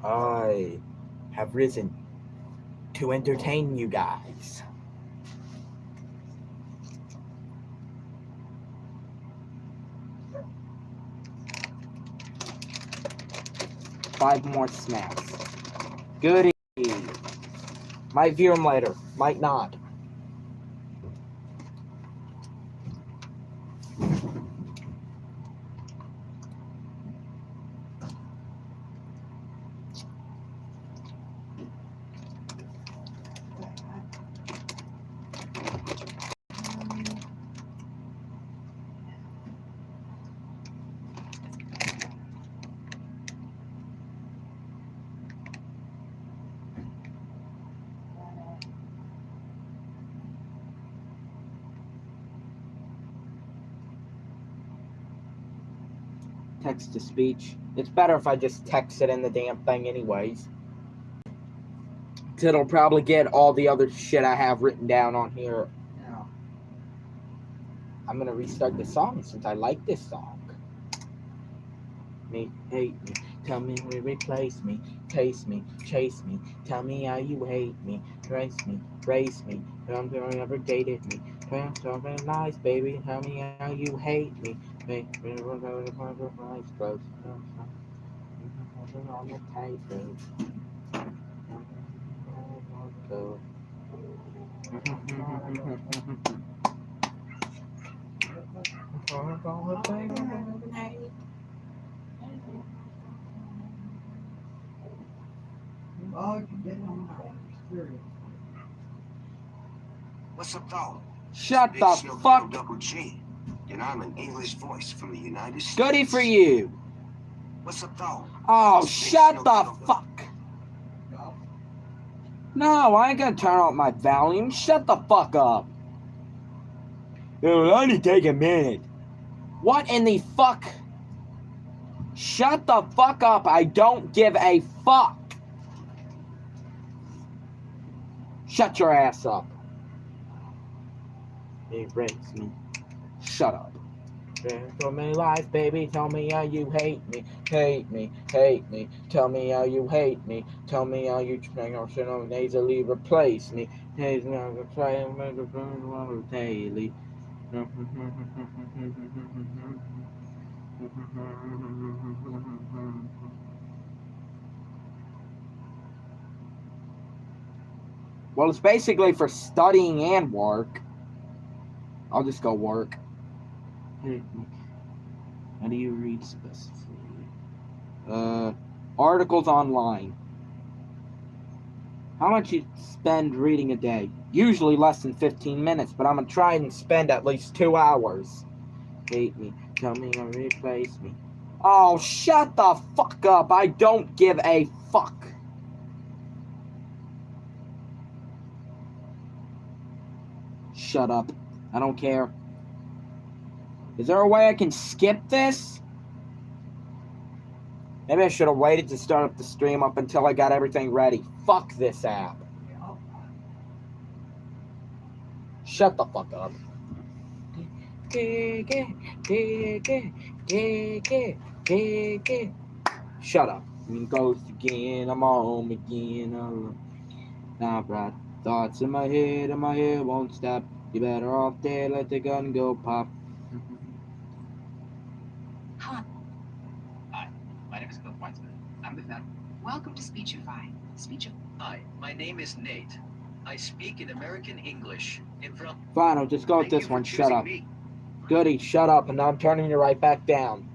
I have risen to entertain you guys. 5 more smacks. Goody. Might view them later. Might not. Text to speech. It's better if I just text it in the damn thing anyways. It'll probably get all the other shit I have written down on here. Now, I'm gonna restart the song since I like this song. Me, hate me, tell me who replace me, taste me, chase me, tell me how you hate me, race me, tell me you ever dated me, tell me lies, baby, tell me how you hate me, make me remember the part of my close, on the tightrope. What's up, though? Shut the fuck. Double G. And I'm an English voice from the United States. Goody for you. What's up, though? Oh, shut the fuck. No, I ain't gonna turn up my volume. Shut the fuck up. It'll only take a minute. What in the fuck? Shut the fuck up. I don't give a fuck. Shut your ass up. Erase me. Shut up. Tell me lies, baby. Tell me how you hate me. Hate me. Hate me. Tell me how you hate me. Tell me how you trying to nasally replace me. He's not gonna try and make a burn daily. Well, it's basically for studying and work. I'll just go work. How do you read specifically? Articles online. How much you spend reading a day? Usually less than 15 minutes, but I'm gonna try and spend at least 2 hours. Hate me. Tell me to replace me. Oh, shut the fuck up. I don't give a fuck. Shut up. I don't care. Is there a way I can skip this? Maybe I should have waited to start up the stream up until I got everything ready. Fuck this app. Shut the fuck up. Shut up. Ghost again, I'm home again. Now, right. Thoughts in my head won't stop. You better off there, let the gun go pop. Hi. Hi, my name is Cliff Weitzman. I'm the founder. Welcome to Speechify. Hi, my name is Nate. I speak in American English. Fine, I'll just go with this one. Shut up. Goody, shut up, and now I'm turning you right back down.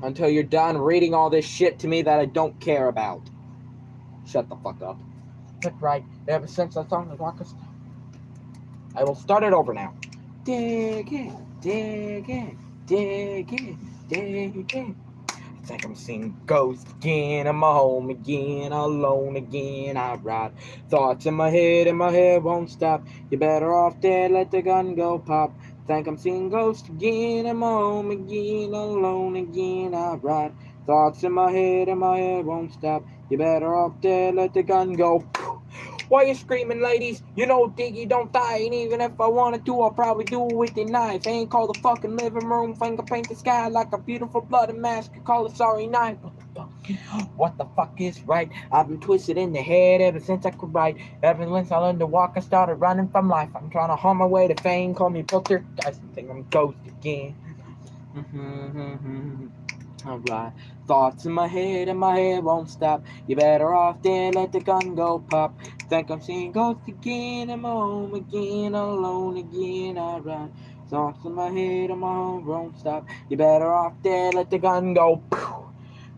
Until you're done reading all this shit to me that I don't care about. Shut the fuck up. That's right. Ever since I saw the Walker's, I will start it over now. Dig it, dig it, dig it, dig it. I think I'm seeing ghosts again. I'm home again, alone again. I ride thoughts in my head won't stop. You better off dead, let the gun go pop. Think I'm seeing ghosts again. I'm home again, alone again. I ride thoughts in my head won't stop. You better off dead, let the gun go. Why you screaming, ladies? You know Diggy don't die. And even if I wanted to, I'll probably do it with a knife. Ain't called the fucking living room. Finger paint the sky like a beautiful bloody mask. Call it sorry knife. What the fuck is right? I've been twisted in the head ever since I could write. Ever since I learned to walk, I started running from life. I'm trying to hum my way to fame. Call me poltergeist. I think I'm a ghost again. Alright. Thoughts in my head and my head won't stop. You better off there, let the gun go pop. Think I'm seeing ghosts again. I'm home again, alone again. Alright. Thoughts in my head and my head won't stop. You better off there, let the gun go.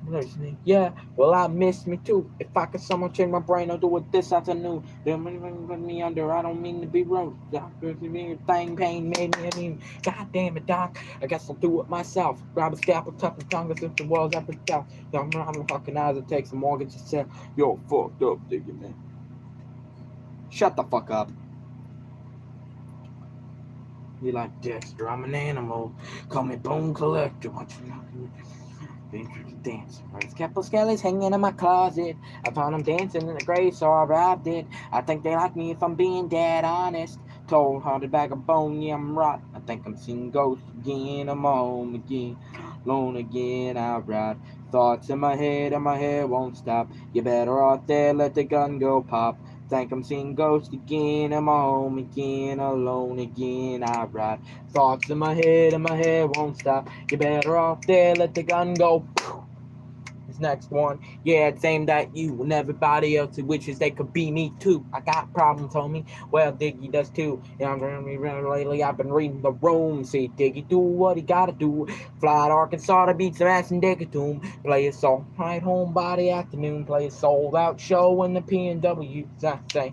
Listening, yeah, well, I miss me too. If I could someone change my brain, I'll do it this afternoon. Then put me under, I don't mean to be rude. Thing pain made me immune. God damn it, doc. I guess I'll do it myself. Grab a scalpel, tough and tongue, since the world's up and down. I'm fucking eyes, it takes a mortgage to sell. You're fucked up, diggy man. Shut the fuck up. You like Dexter, I'm an animal. Call me Bone Collector. What you know? Dance. There's couple skellies hanging in my closet. I found them dancing in the grave, so I robbed it. I think they like me if I'm being dead honest. Cold-hearted bag of bone, yeah, I'm rot. I think I'm seeing ghosts again. I'm home again, alone again. I ride. Thoughts in my head, and my head won't stop. You better off there, let the gun go pop. Think I'm seeing ghosts again. I'm home again, alone again. I ride. Thoughts in my head, and my head won't stop. You better off there, let the gun go. This next one, yeah, it's aimed at you and everybody else who wishes they could be me too. I got problems, homie. Well, Diggy does too. Yeah, lately I've been reading the room. See Diggy do what he gotta do. Fly to Arkansas to beat some ass in Diggadoom. Play a soul right home by the afternoon. Play a sold out show in the PNW.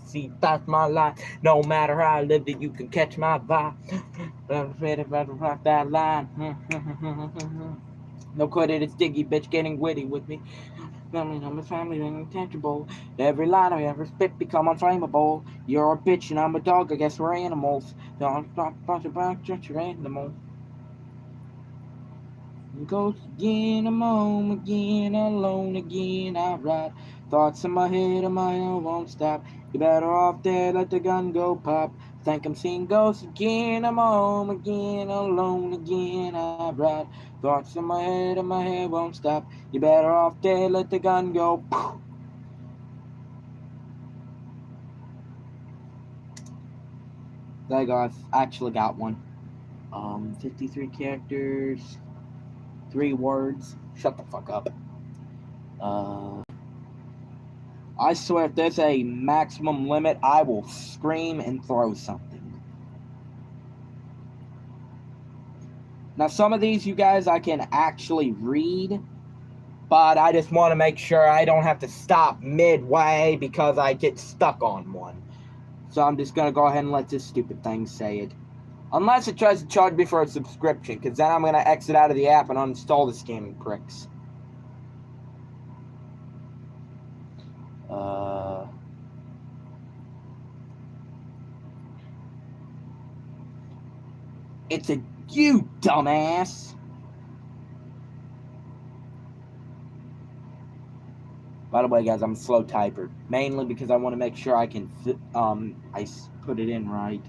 See, that's my life. No matter how I lived it, you can catch my vibe. That line. No credit, it's Diggy, bitch, getting witty with me. I'm a family, intangible. Every line I ever spit become unflammable. You're a bitch and I'm a dog, I guess we're animals. Don't stop, bunch about just your animal. Ghost again, I'm home again, alone again, I ride. Thoughts in my head and my head won't stop. You better off there, let the gun go pop. Think I'm seeing ghosts again, I'm home again, alone again, I ride. Thoughts in my head and my head won't stop. You better off there, let the gun go. There you go, I've actually got one. 53 characters, 3 words. Shut the fuck up. I swear if there's a maximum limit, I will scream and throw something. Now, some of these, you guys, I can actually read, but I just want to make sure I don't have to stop midway because I get stuck on one. So I'm just going to go ahead and let this stupid thing say it. Unless it tries to charge me for a subscription, because then I'm going to exit out of the app and uninstall the scamming pricks. It's a you, dumbass. By the way, guys, I'm a slow typer. Mainly because I want to make sure I can I put it in right.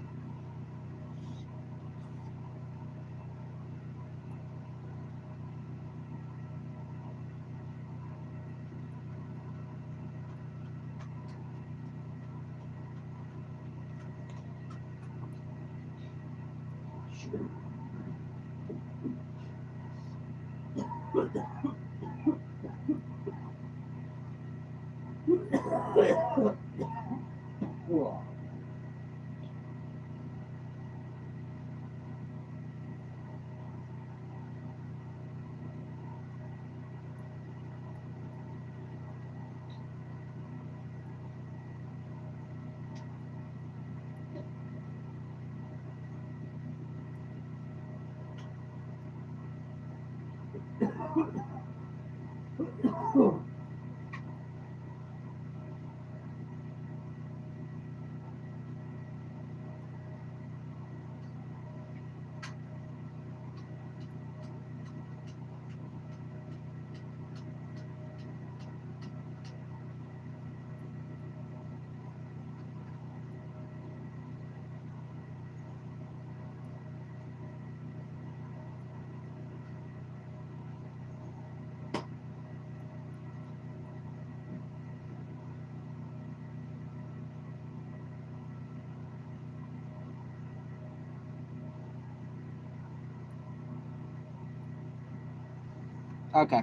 Okay.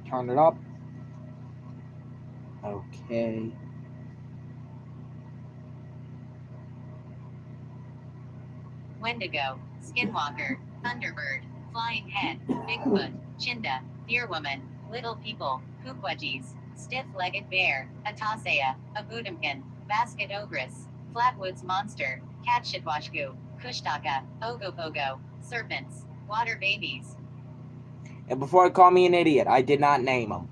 Turn it up. Okay. Wendigo, Skinwalker, Thunderbird, Flying Head, Bigfoot, Chinda, Deerwoman, Little People, Pookwudgies, Stiff-Legged Bear, Atasea, Abudamkin, Basket Ogress, Flatwoods Monster, Catshitwashku, Kushtaka, Ogopogo, Serpents, Water Babies. And before you call me an idiot, I did not name them.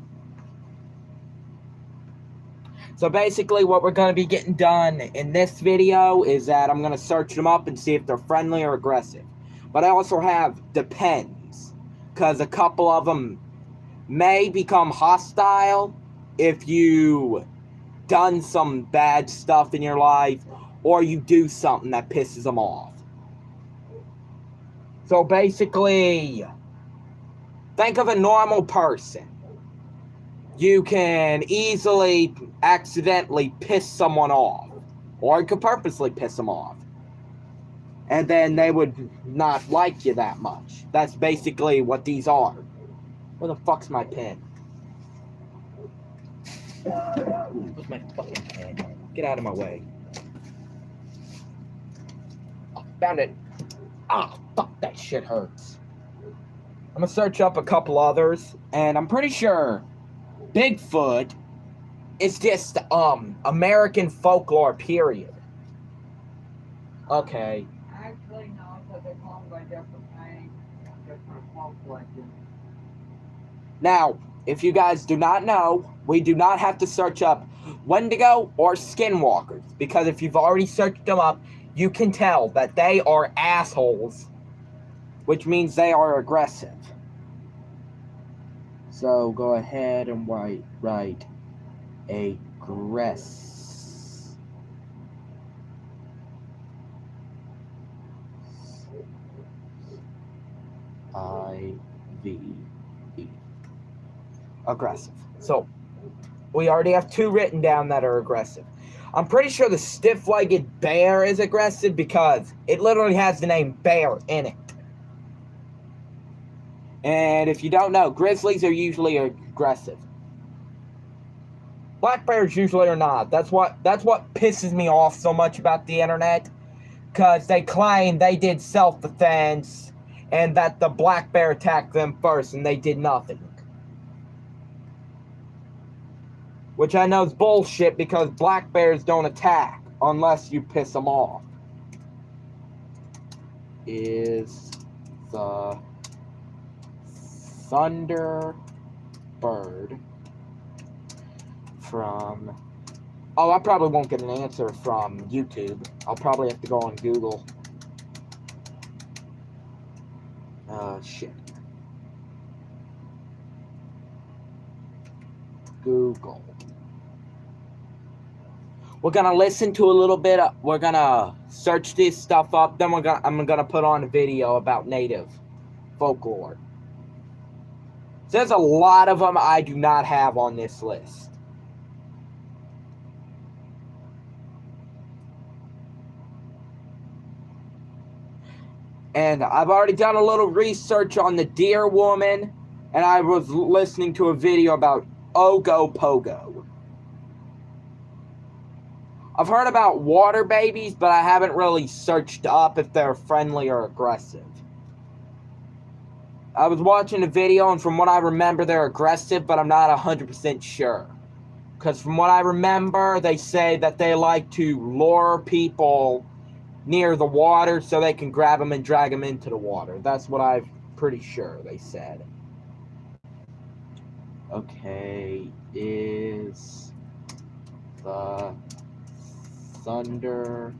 So basically what we're going to be getting done in this video is that I'm going to search them up and see if they're friendly or aggressive. But I also have depends, because a couple of them may become hostile if you done some bad stuff in your life or you do something that pisses them off. So basically, think of a normal person. You can easily accidentally piss someone off, or you could purposely piss them off, and then they would not like you that much. That's basically what these are. Where the fuck's my pen? Where's my fucking pen? Get out of my way. Oh, found it. Ah, fuck, that shit hurts. I'm gonna search up a couple others, and I'm pretty sure Bigfoot is just American folklore, period. Okay. Actually, no, because they call them by different names, different folk legends. Now, if you guys do not know, we do not have to search up Wendigo or Skinwalkers, because if you've already searched them up, you can tell that they are assholes, which means they are aggressive. So go ahead and write aggress. I-V-E. Aggressive. So, we already have two written down that are aggressive. I'm pretty sure the stiff-legged bear is aggressive because it literally has the name bear in it. And if you don't know, grizzlies are usually aggressive. Black bears usually are not. That's what pisses me off so much about the internet. Because they claim they did self-defense and that the black bear attacked them first and they did nothing. Which I know is bullshit because black bears don't attack unless you piss them off. Is the Thunderbird from... Oh, I probably won't get an answer from YouTube. I'll probably have to go on Google. Shit. Google. We're gonna listen to a little bit. We're gonna search this stuff up. Then I'm gonna put on a video about native folklore. So there's a lot of them I do not have on this list. And I've already done a little research on the deer woman, and I was listening to a video about Ogopogo. I've heard about water babies, but I haven't really searched up if they're friendly or aggressive. I was watching a video, and from what I remember, they're aggressive, but I'm not 100% sure. Because from what I remember, they say that they like to lure people near the water so they can grab them and drag them into the water. That's what I'm pretty sure they said. Okay, is the Thunderbird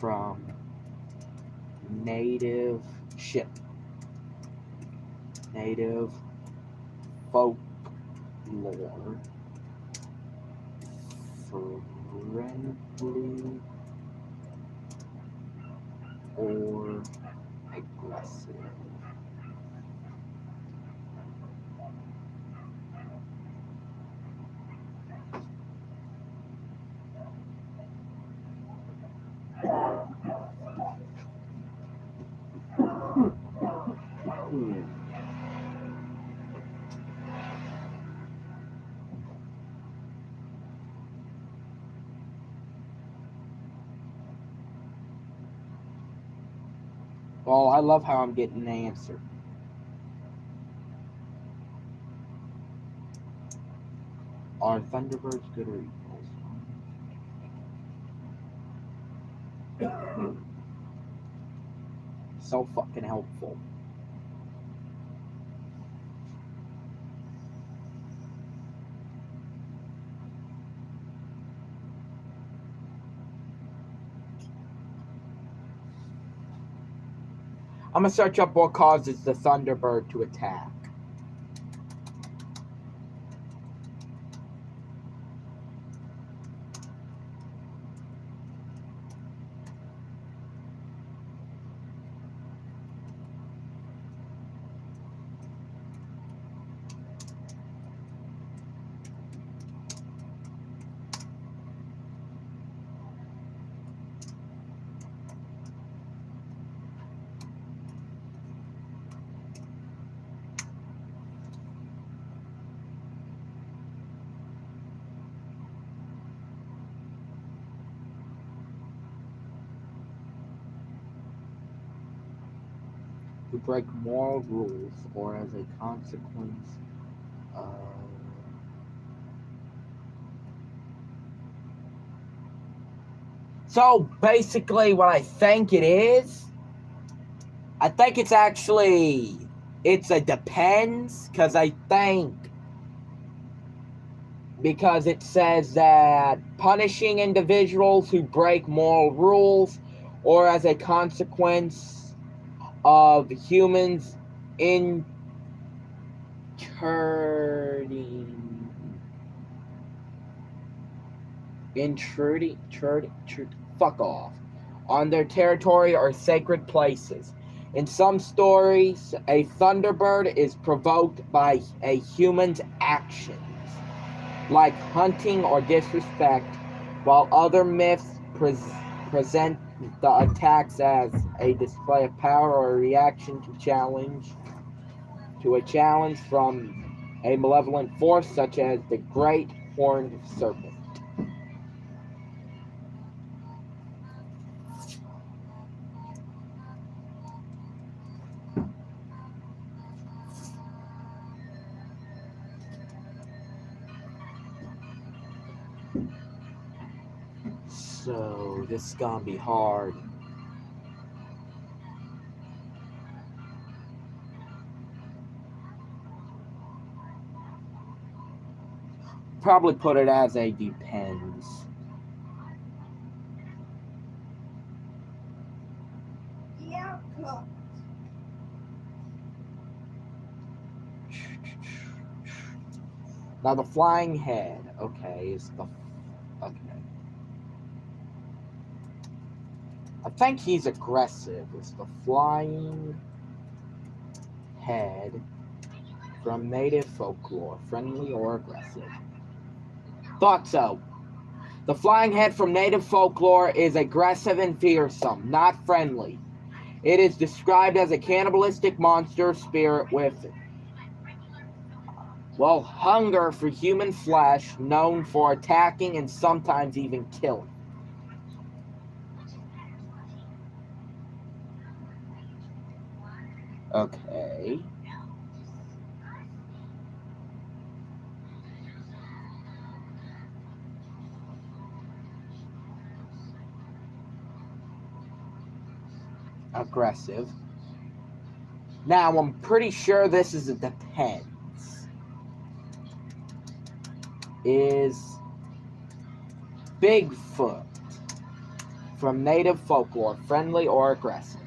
from native folklore friendly or aggressive? I love how I'm getting the answer. Are Thunderbirds good or evil? So fucking helpful. I'm gonna search up what causes the Thunderbird to attack. To break moral rules or as a consequence of so basically what I think it is, I think it's actually it's a depends because I think because it says that punishing individuals who break moral rules or as a consequence of humans intruding fuck off on their territory or sacred places. In some stories, a thunderbird is provoked by a human's actions, like hunting or disrespect, while other myths present the attacks as a display of power or a reaction to a challenge from a malevolent force such as the great horned serpent. So this is gonna be hard. Probably put it as a depends. Yeah, cook. Now the flying head, okay, is the okay. I think he's aggressive. Is the flying head from native folklore friendly or aggressive? Thought so. The flying head from native folklore is aggressive and fearsome, not friendly. It is described as a cannibalistic monster spirit with, well, hunger for human flesh, known for attacking and sometimes even killing. Okay. Aggressive. Now, I'm pretty sure this is a depends. Is Bigfoot from native folklore friendly or aggressive?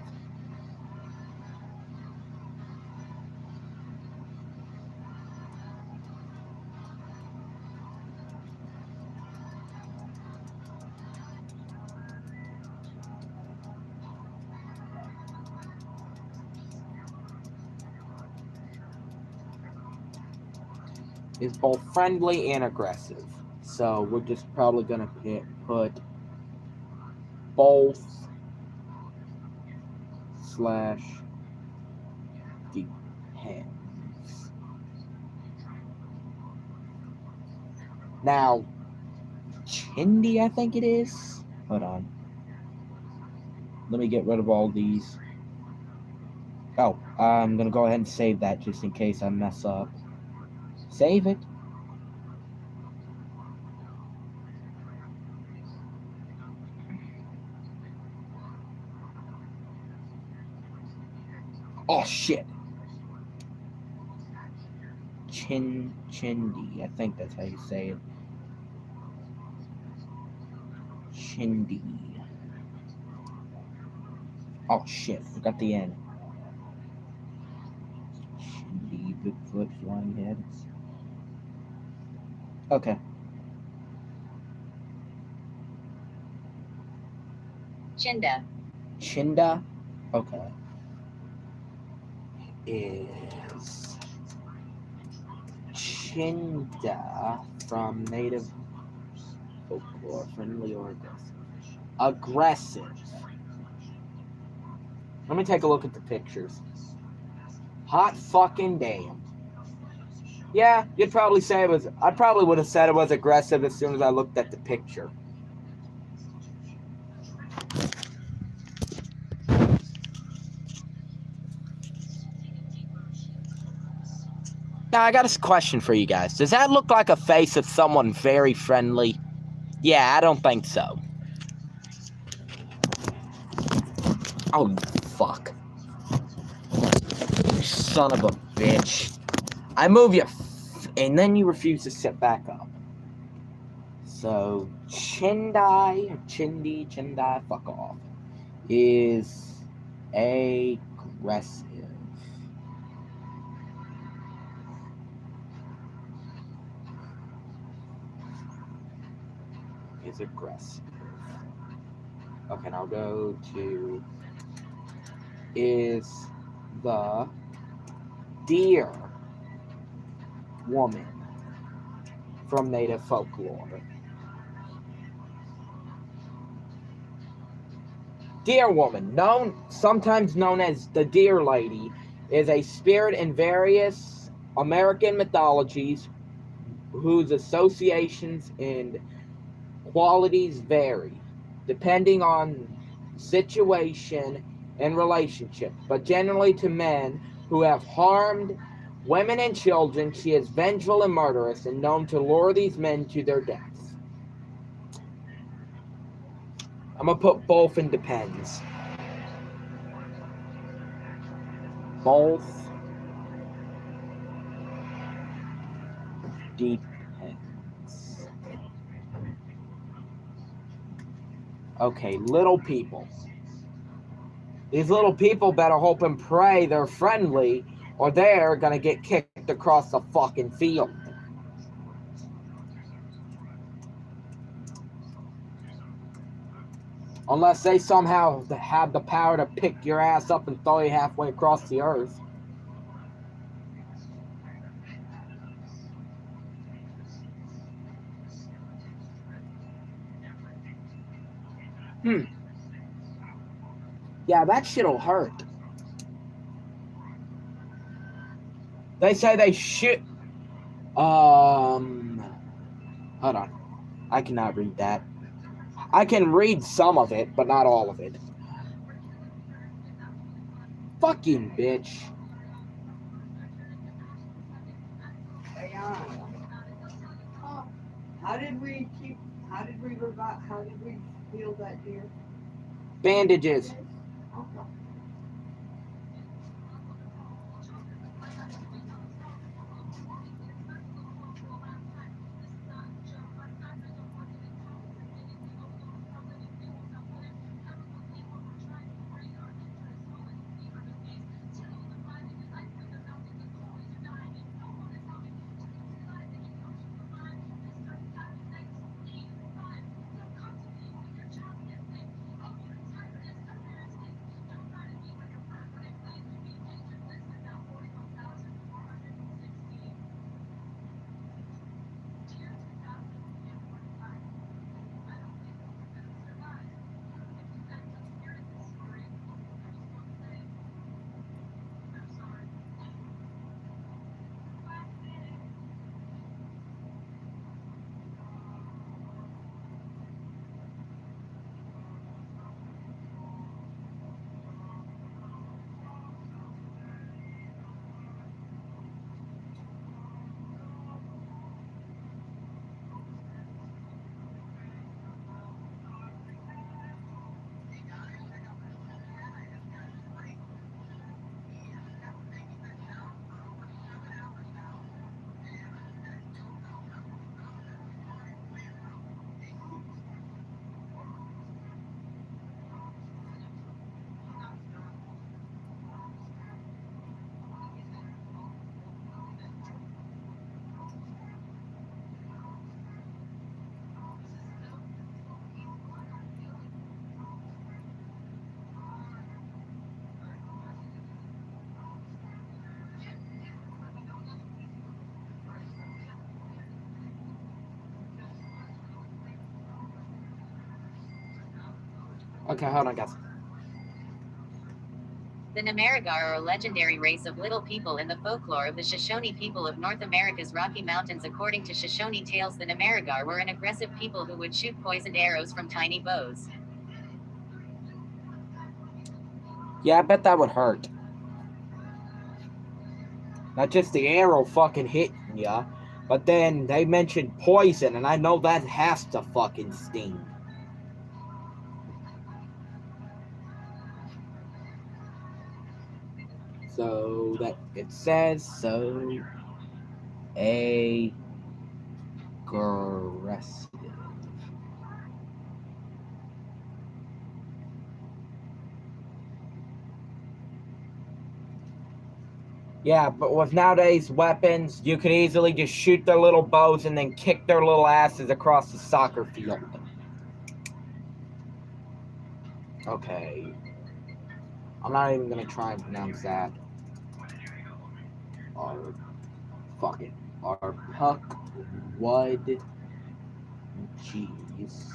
Is both friendly and aggressive. So we're just probably going to put both / depends. Now, Chindi, I think it is. Hold on. Let me get rid of all these. Oh, I'm gonna go ahead and save that just in case I mess up. Save it. Oh shit. Chindi. I think that's how you say it. Chindi. Oh shit, forgot the end. Chindi, Bigfoot, flying head. Okay. Chinda. Chinda? Okay. Is Chinda from native folklore, friendly or aggressive? Aggressive. Let me take a look at the pictures. Hot fucking damn. Yeah, you'd probably say it was. I probably would have said it was aggressive as soon as I looked at the picture. Now, I got a question for you guys. Does that look like a face of someone very friendly? Yeah, I don't think so. Oh, fuck. You son of a bitch. I move you, and then you refuse to sit back up. So, Chindai, fuck off, is aggressive. Is aggressive. Okay, now I'll go to is the deer woman from native folklore. Deer woman, sometimes known as the deer lady, is a spirit in various American mythologies whose associations and qualities vary depending on situation and relationship, but generally to men who have harmed women and children, she is vengeful and murderous and known to lure these men to their deaths. I'm gonna put both in depends. Both depends. Okay, little people. These little people better hope and pray they're friendly, or they're gonna get kicked across the fucking field. Unless they somehow have the power to pick your ass up and throw you halfway across the earth. Yeah, that shit'll hurt. They say they shoot. Hold on. I cannot read that. I can read some of it, but not all of it. Fucking bitch. Hey, how did we heal that deer? Bandages. Okay. Okay, hold on, guys. The Namaragar are a legendary race of little people in the folklore of the Shoshone people of North America's Rocky Mountains. According to Shoshone tales, the Namaragar were an aggressive people who would shoot poisoned arrows from tiny bows. Yeah, I bet that would hurt. Not just the arrow fucking hitting ya, but then they mentioned poison, and I know that has to fucking sting. So that it says so aggressive. Yeah, but with nowadays weapons, you can easily just shoot their little bows and then kick their little asses across the soccer field. Okay. I'm not even gonna try and pronounce that. Or fuck it. Or puck wood. Jeez.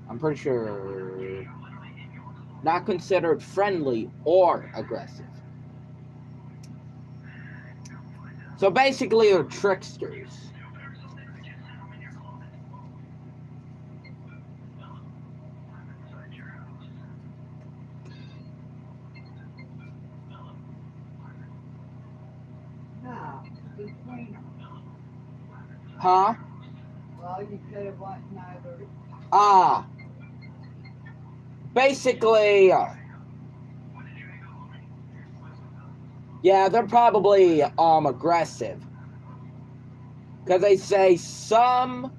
I'm pretty sure not considered friendly or aggressive. So basically they're tricksters. Now, between them. Huh? Well, you could have went neither. Basically, yeah, they're probably aggressive. Because some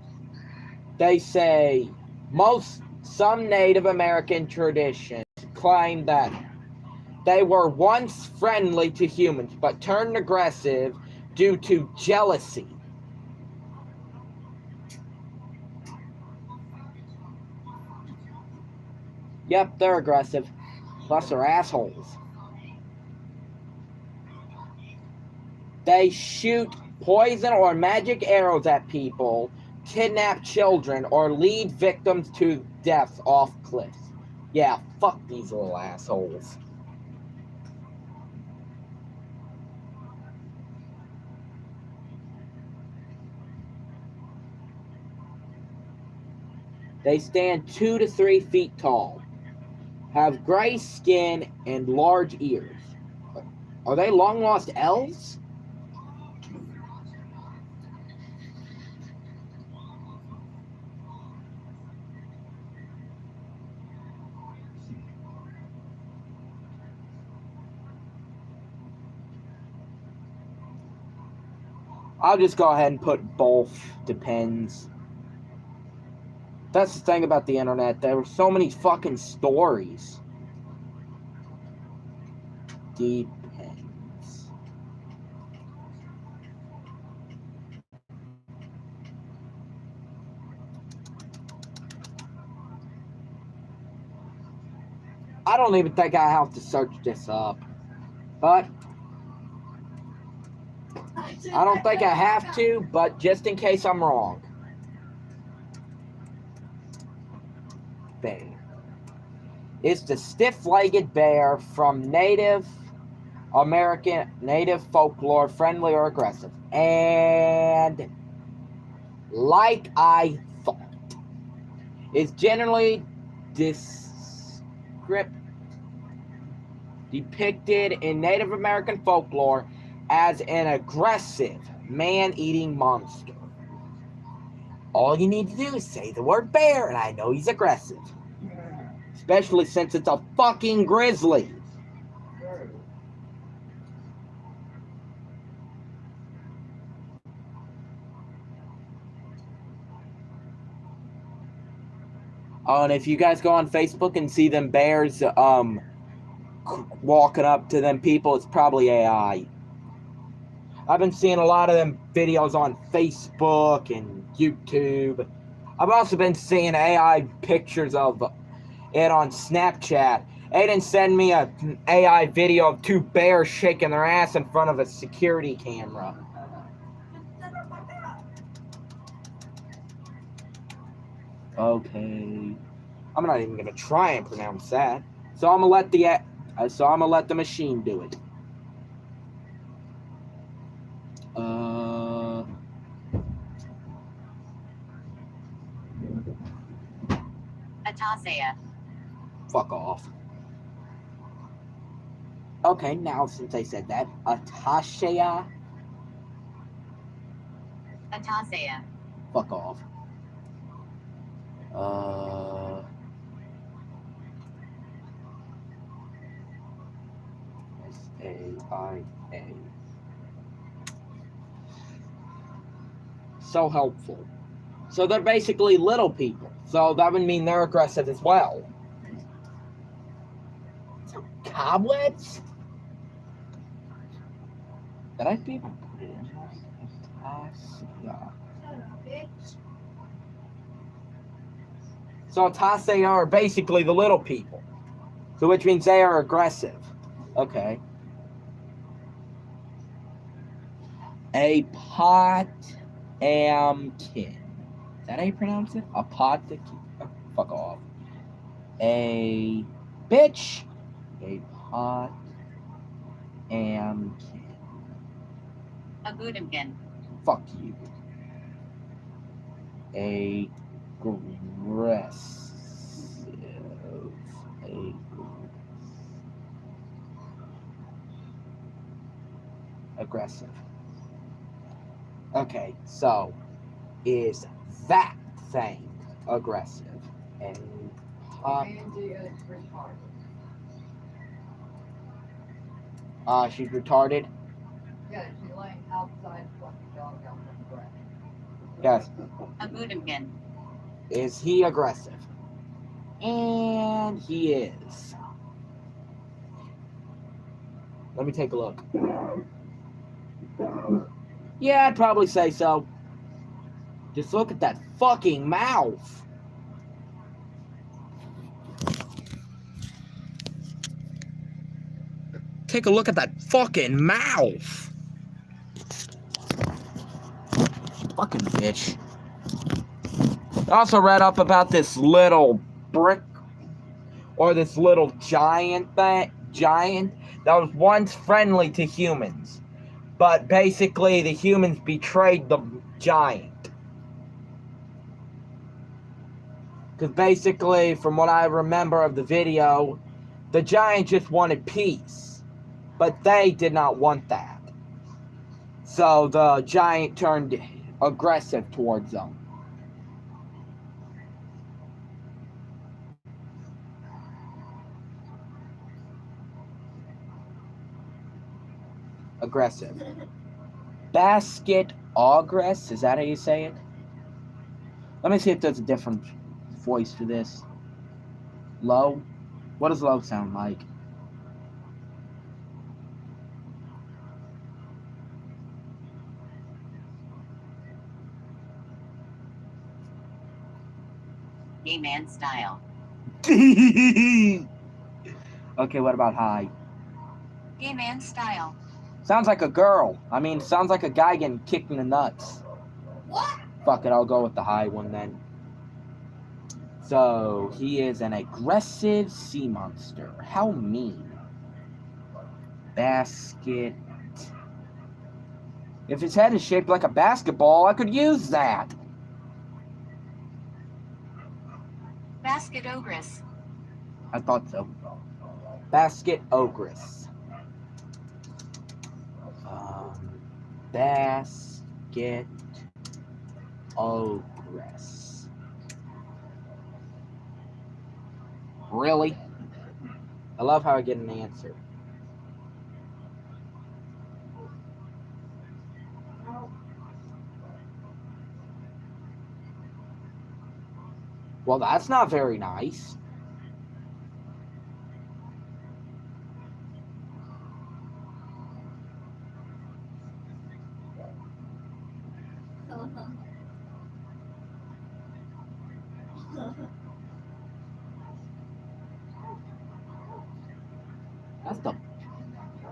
Native American traditions claim that they were once friendly to humans, but turned aggressive due to jealousy. Yep, they're aggressive. Plus, they're assholes. They shoot poison or magic arrows at people, kidnap children, or lead victims to death off cliffs. Yeah, fuck these little assholes. They stand 2 to 3 feet tall, have gray skin and large ears. Are they long-lost elves? I'll just go ahead and put both. Depends. That's the thing about the internet. There were so many fucking stories. Depends. I don't even think I have to search this up. But I don't think I have to, but just in case I'm wrong. Bear. It's the stiff-legged bear from Native folklore, friendly or aggressive. And like I thought, it's generally depicted in Native American folklore as an aggressive, man-eating monster. All you need to do is say the word bear, and I know he's aggressive. Especially since it's a fucking grizzly. Oh, and if you guys go on Facebook and see them bears walking up to them people, it's probably AI. I've been seeing a lot of them videos on Facebook and YouTube. I've also been seeing AI pictures of it on Snapchat. Aiden sent me an AI video of 2 bears shaking their ass in front of a security camera. Okay. I'm not even gonna try and pronounce that. So I'm gonna let the machine do it. Atasea. Fuck off. Okay, now since I said that, Atasea. Atasea. Fuck off. Saia. So helpful. So they're basically little people. So that would mean they're aggressive as well. So cobwebs? Did I even put it in there? So Atasea are basically the little people. So which means they are aggressive. Okay. A Potemkin. Is that how you pronounce it? A Potemkin. Oh, fuck off. A bitch. A Potemkin. A Budimkin. Fuck you. A aggressive. Aggressive. Okay, so is that thing aggressive? And Angie is retarded. she's retarded. Yeah, she's laying outside fucking dog out on the grass. Yes. A Budimkin. Is he aggressive? And he is. Let me take a look. Yeah, I'd probably say so. Just look at that fucking mouth. Take a look at that fucking mouth. Fucking bitch. I also read up about this little brick or this little giant that was once friendly to humans. But basically the humans betrayed the giant. Because basically, from what I remember of the video, the giant just wanted peace. But they did not want that. So the giant turned aggressive towards them. Aggressive. Basket ogress, is that how you say it? Let me see if there's a different voice to this. Low? What does low sound like? Gay man style. Okay, what about high? Gay man style. Sounds like a girl. I mean, sounds like a guy getting kicked in the nuts. What? Fuck it, I'll go with the high one then. So, he is an aggressive sea monster. How mean. Basket. If his head is shaped like a basketball, I could use that. Basket ogress. I thought so. Basket ogress. Basket ogress. Really? I love how I get an answer. Well, that's not very nice.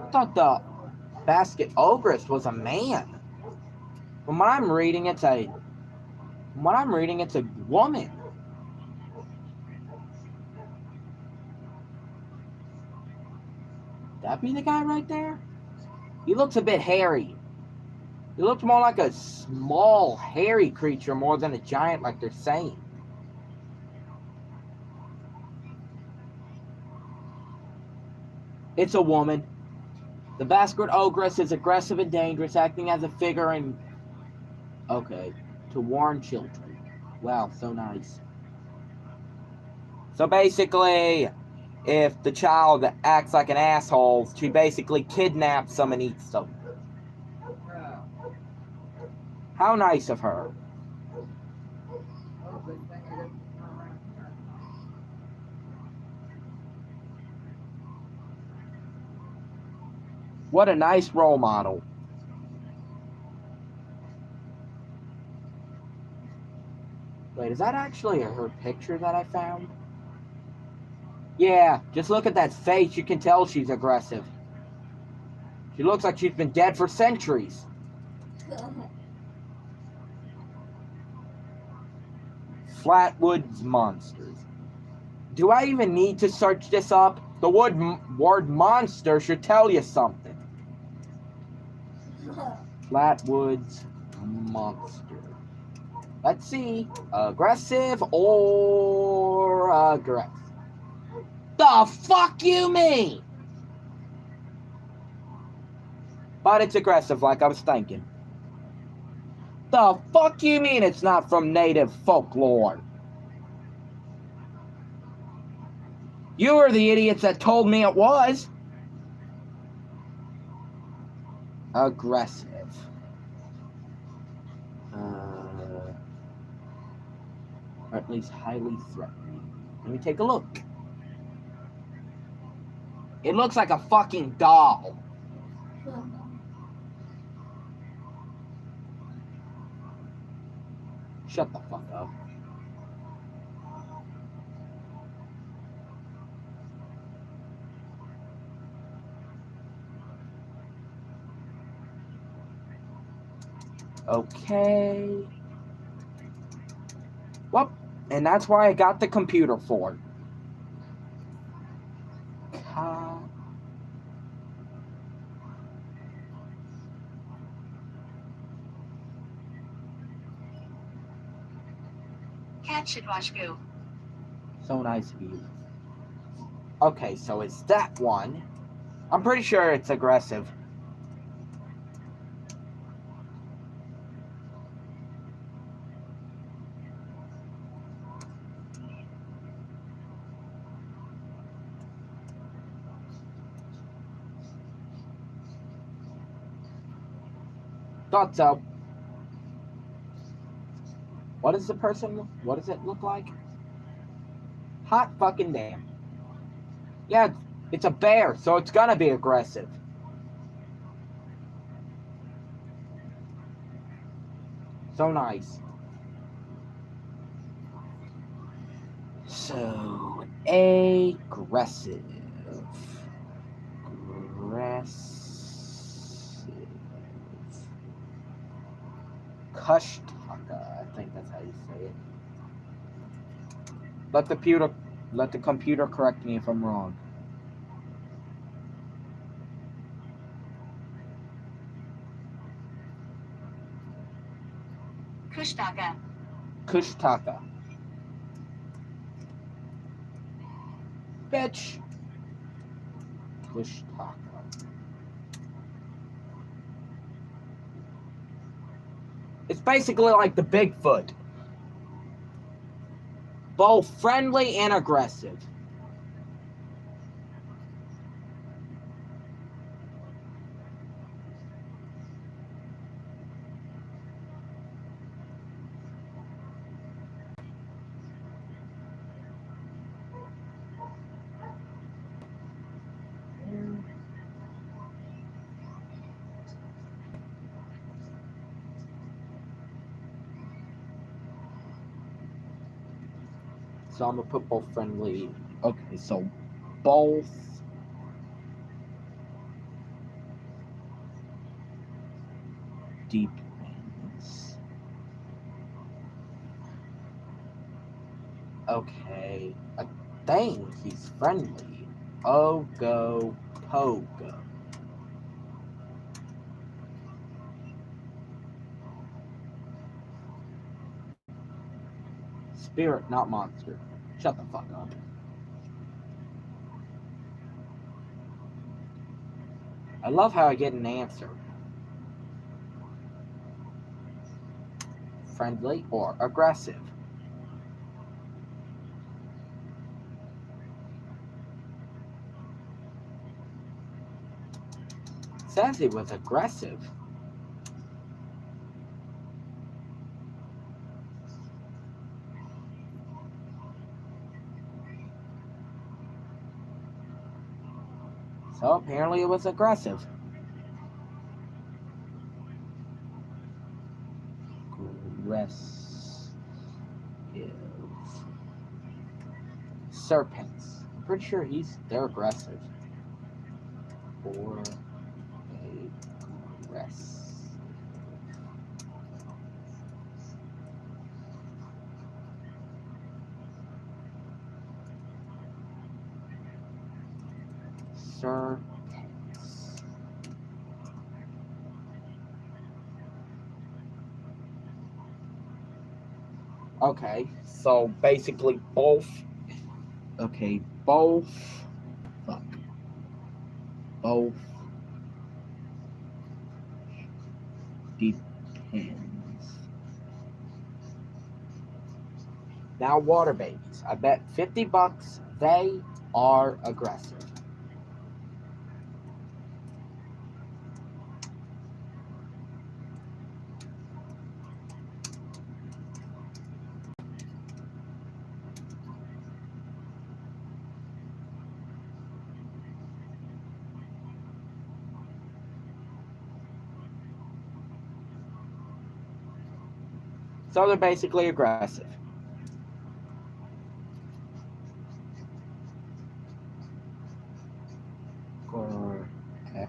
I thought the basket ogress was a man. From what I'm reading, it's a woman. that be the guy right there? He looks a bit hairy. He looks more like a small, hairy creature more than a giant like they're saying. It's a woman. The bastard ogress is aggressive and dangerous, acting as a figure in... Okay. To warn children. Wow, so nice. So basically, if the child acts like an asshole, she basically kidnaps them and eats them. Yeah. How nice of her. Oh, good thing I didn't turn around here. What a nice role model. Wait, is that actually her picture that I found? Yeah, just look at that face. You can tell she's aggressive. She looks like she's been dead for centuries. Flatwoods monsters. Do I even need to search this up? The word monster should tell you something. Flatwoods monster. Let's see. Aggressive or aggressive? The fuck you mean? But it's aggressive like I was thinking. The fuck you mean it's not from native folklore? You were the idiots that told me it was. Aggressive. Or at least highly threatening. Let me take a look. It looks like a fucking doll. Shut the fuck up. Okay. Well, and that's why I got the computer for it. Cat should wash goo. So nice of you. Okay, so it's that one. I'm pretty sure it's aggressive. Thought so. What does it look like? Hot fucking damn. Yeah, it's a bear, so it's gonna be aggressive. So nice. So, aggressive. Kushtaka, I think that's how you say it. Let the computer correct me if I'm wrong. Kushtaka. Kushtaka. Bitch. Kushtaka. It's basically like the Bigfoot. Both friendly and aggressive. So I'm gonna put both friendly. Okay, so both deep ends. Okay, I think he's friendly. Oh, go Pogue. Spirit, not monster. Shut the fuck up. I love how I get an answer. Friendly or aggressive? It says it was aggressive. So apparently it was aggressive. Serpents. I'm pretty sure they're aggressive. Or aggressive. Serpents. Okay, so basically both. Okay, both. Fuck. Both. Depends. Now, water babies. I bet $50 they are aggressive. So they're basically aggressive. Aggressive.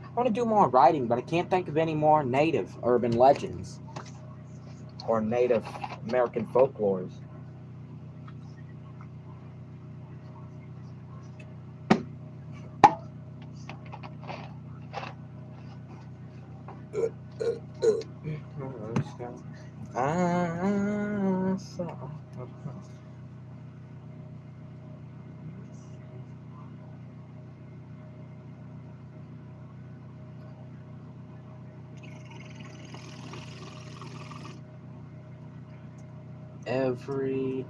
I want to do more writing, but I can't think of any more native urban legends or Native American folklores. Every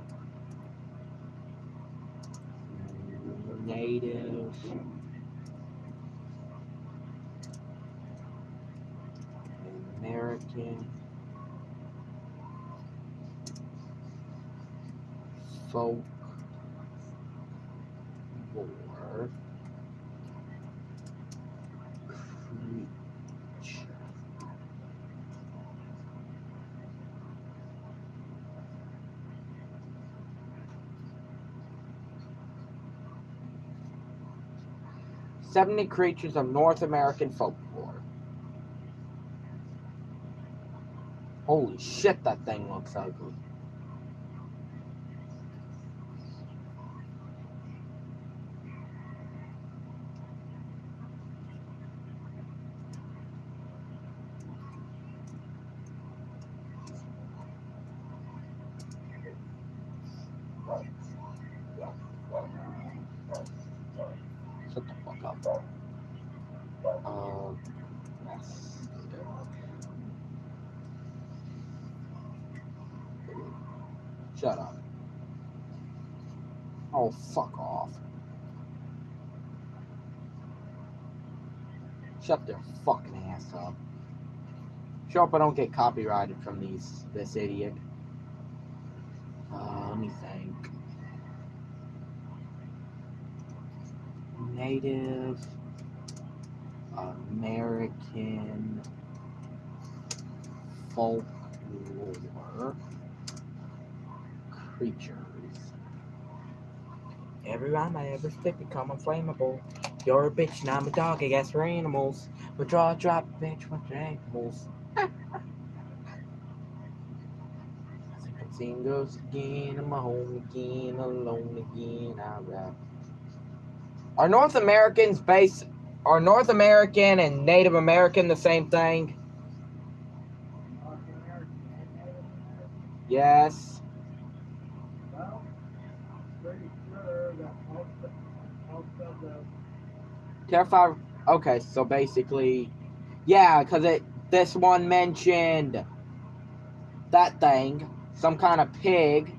Native American folklore creature. "70 creatures of North American folklore." Holy shit, that thing looks ugly. Shut the fuck up. Yes. Shut up. Oh, fuck off. Shut their fucking ass up. Sure hope I don't get copyrighted from this idiot. Let me think. Native American folklore creatures. Every rhyme I ever spit become inflammable. You're a bitch and I'm a dog, I guess we're animals. But draw, drop, bitch, with your ankles. I think I'm seeing ghosts again. I'm home again, alone again. I rap. Are North American and Native American the same thing? North American and Native American. Yes. Well, pretty sure that most of the Terrified. Okay, so basically, yeah, because this one mentioned that thing, some kind of pig.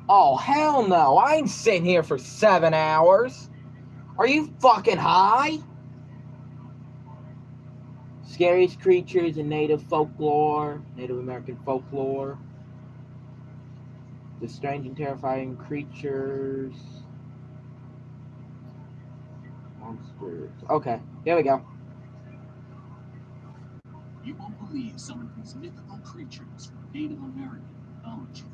Oh, hell no. I ain't sitting here for 7 hours. Are you fucking high? Scariest creatures in Native folklore, Native American folklore. The strange and terrifying creatures. Monsters. Okay, here we go. You won't believe some of these mythical creatures from Native American mythology.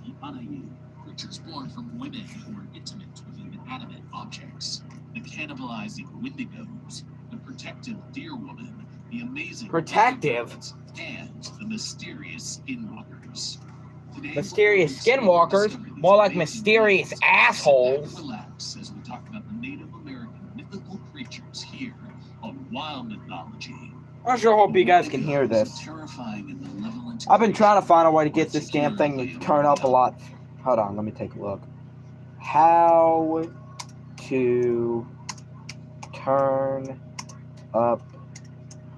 The Anayi, creatures born from women who were intimate with inanimate objects. The cannibalizing Wendigos, the protective deer woman, the amazing Protective? and the mysterious skinwalkers. Today, Mysterious skinwalkers? More like mysterious assholes. Relax as we talk about the Native American mythical creatures here on Wild Mythology. I sure hope you guys can hear this. I've been trying to find a way to get this damn thing to turn up a lot. Hold on, let me take a look. How to turn up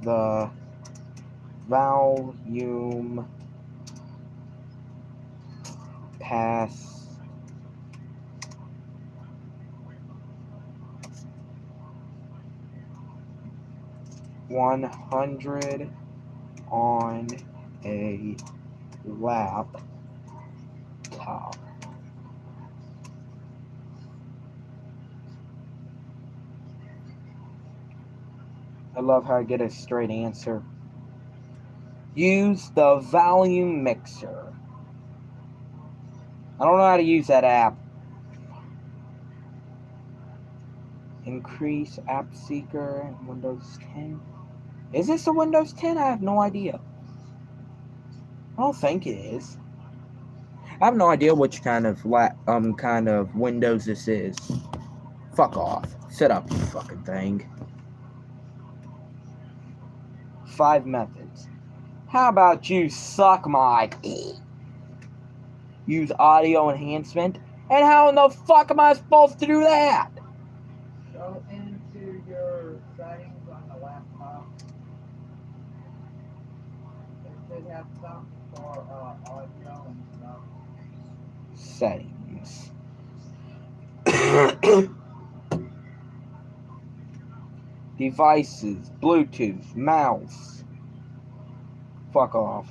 the volume past 100 on a laptop. I love how I get a straight answer. Use the volume mixer. I don't know how to use that app. Increase app seeker in Windows 10. Is this a Windows 10? I have no idea. I don't think it is. I have no idea which kind of Windows this is. Fuck off. Set up, you fucking thing. 5 methods. How about you suck my use audio enhancement? And how in the fuck am I supposed to do that? go into your settings on the laptop. It should have something for audio and stuff. Settings. Devices, Bluetooth, mouse. Fuck off.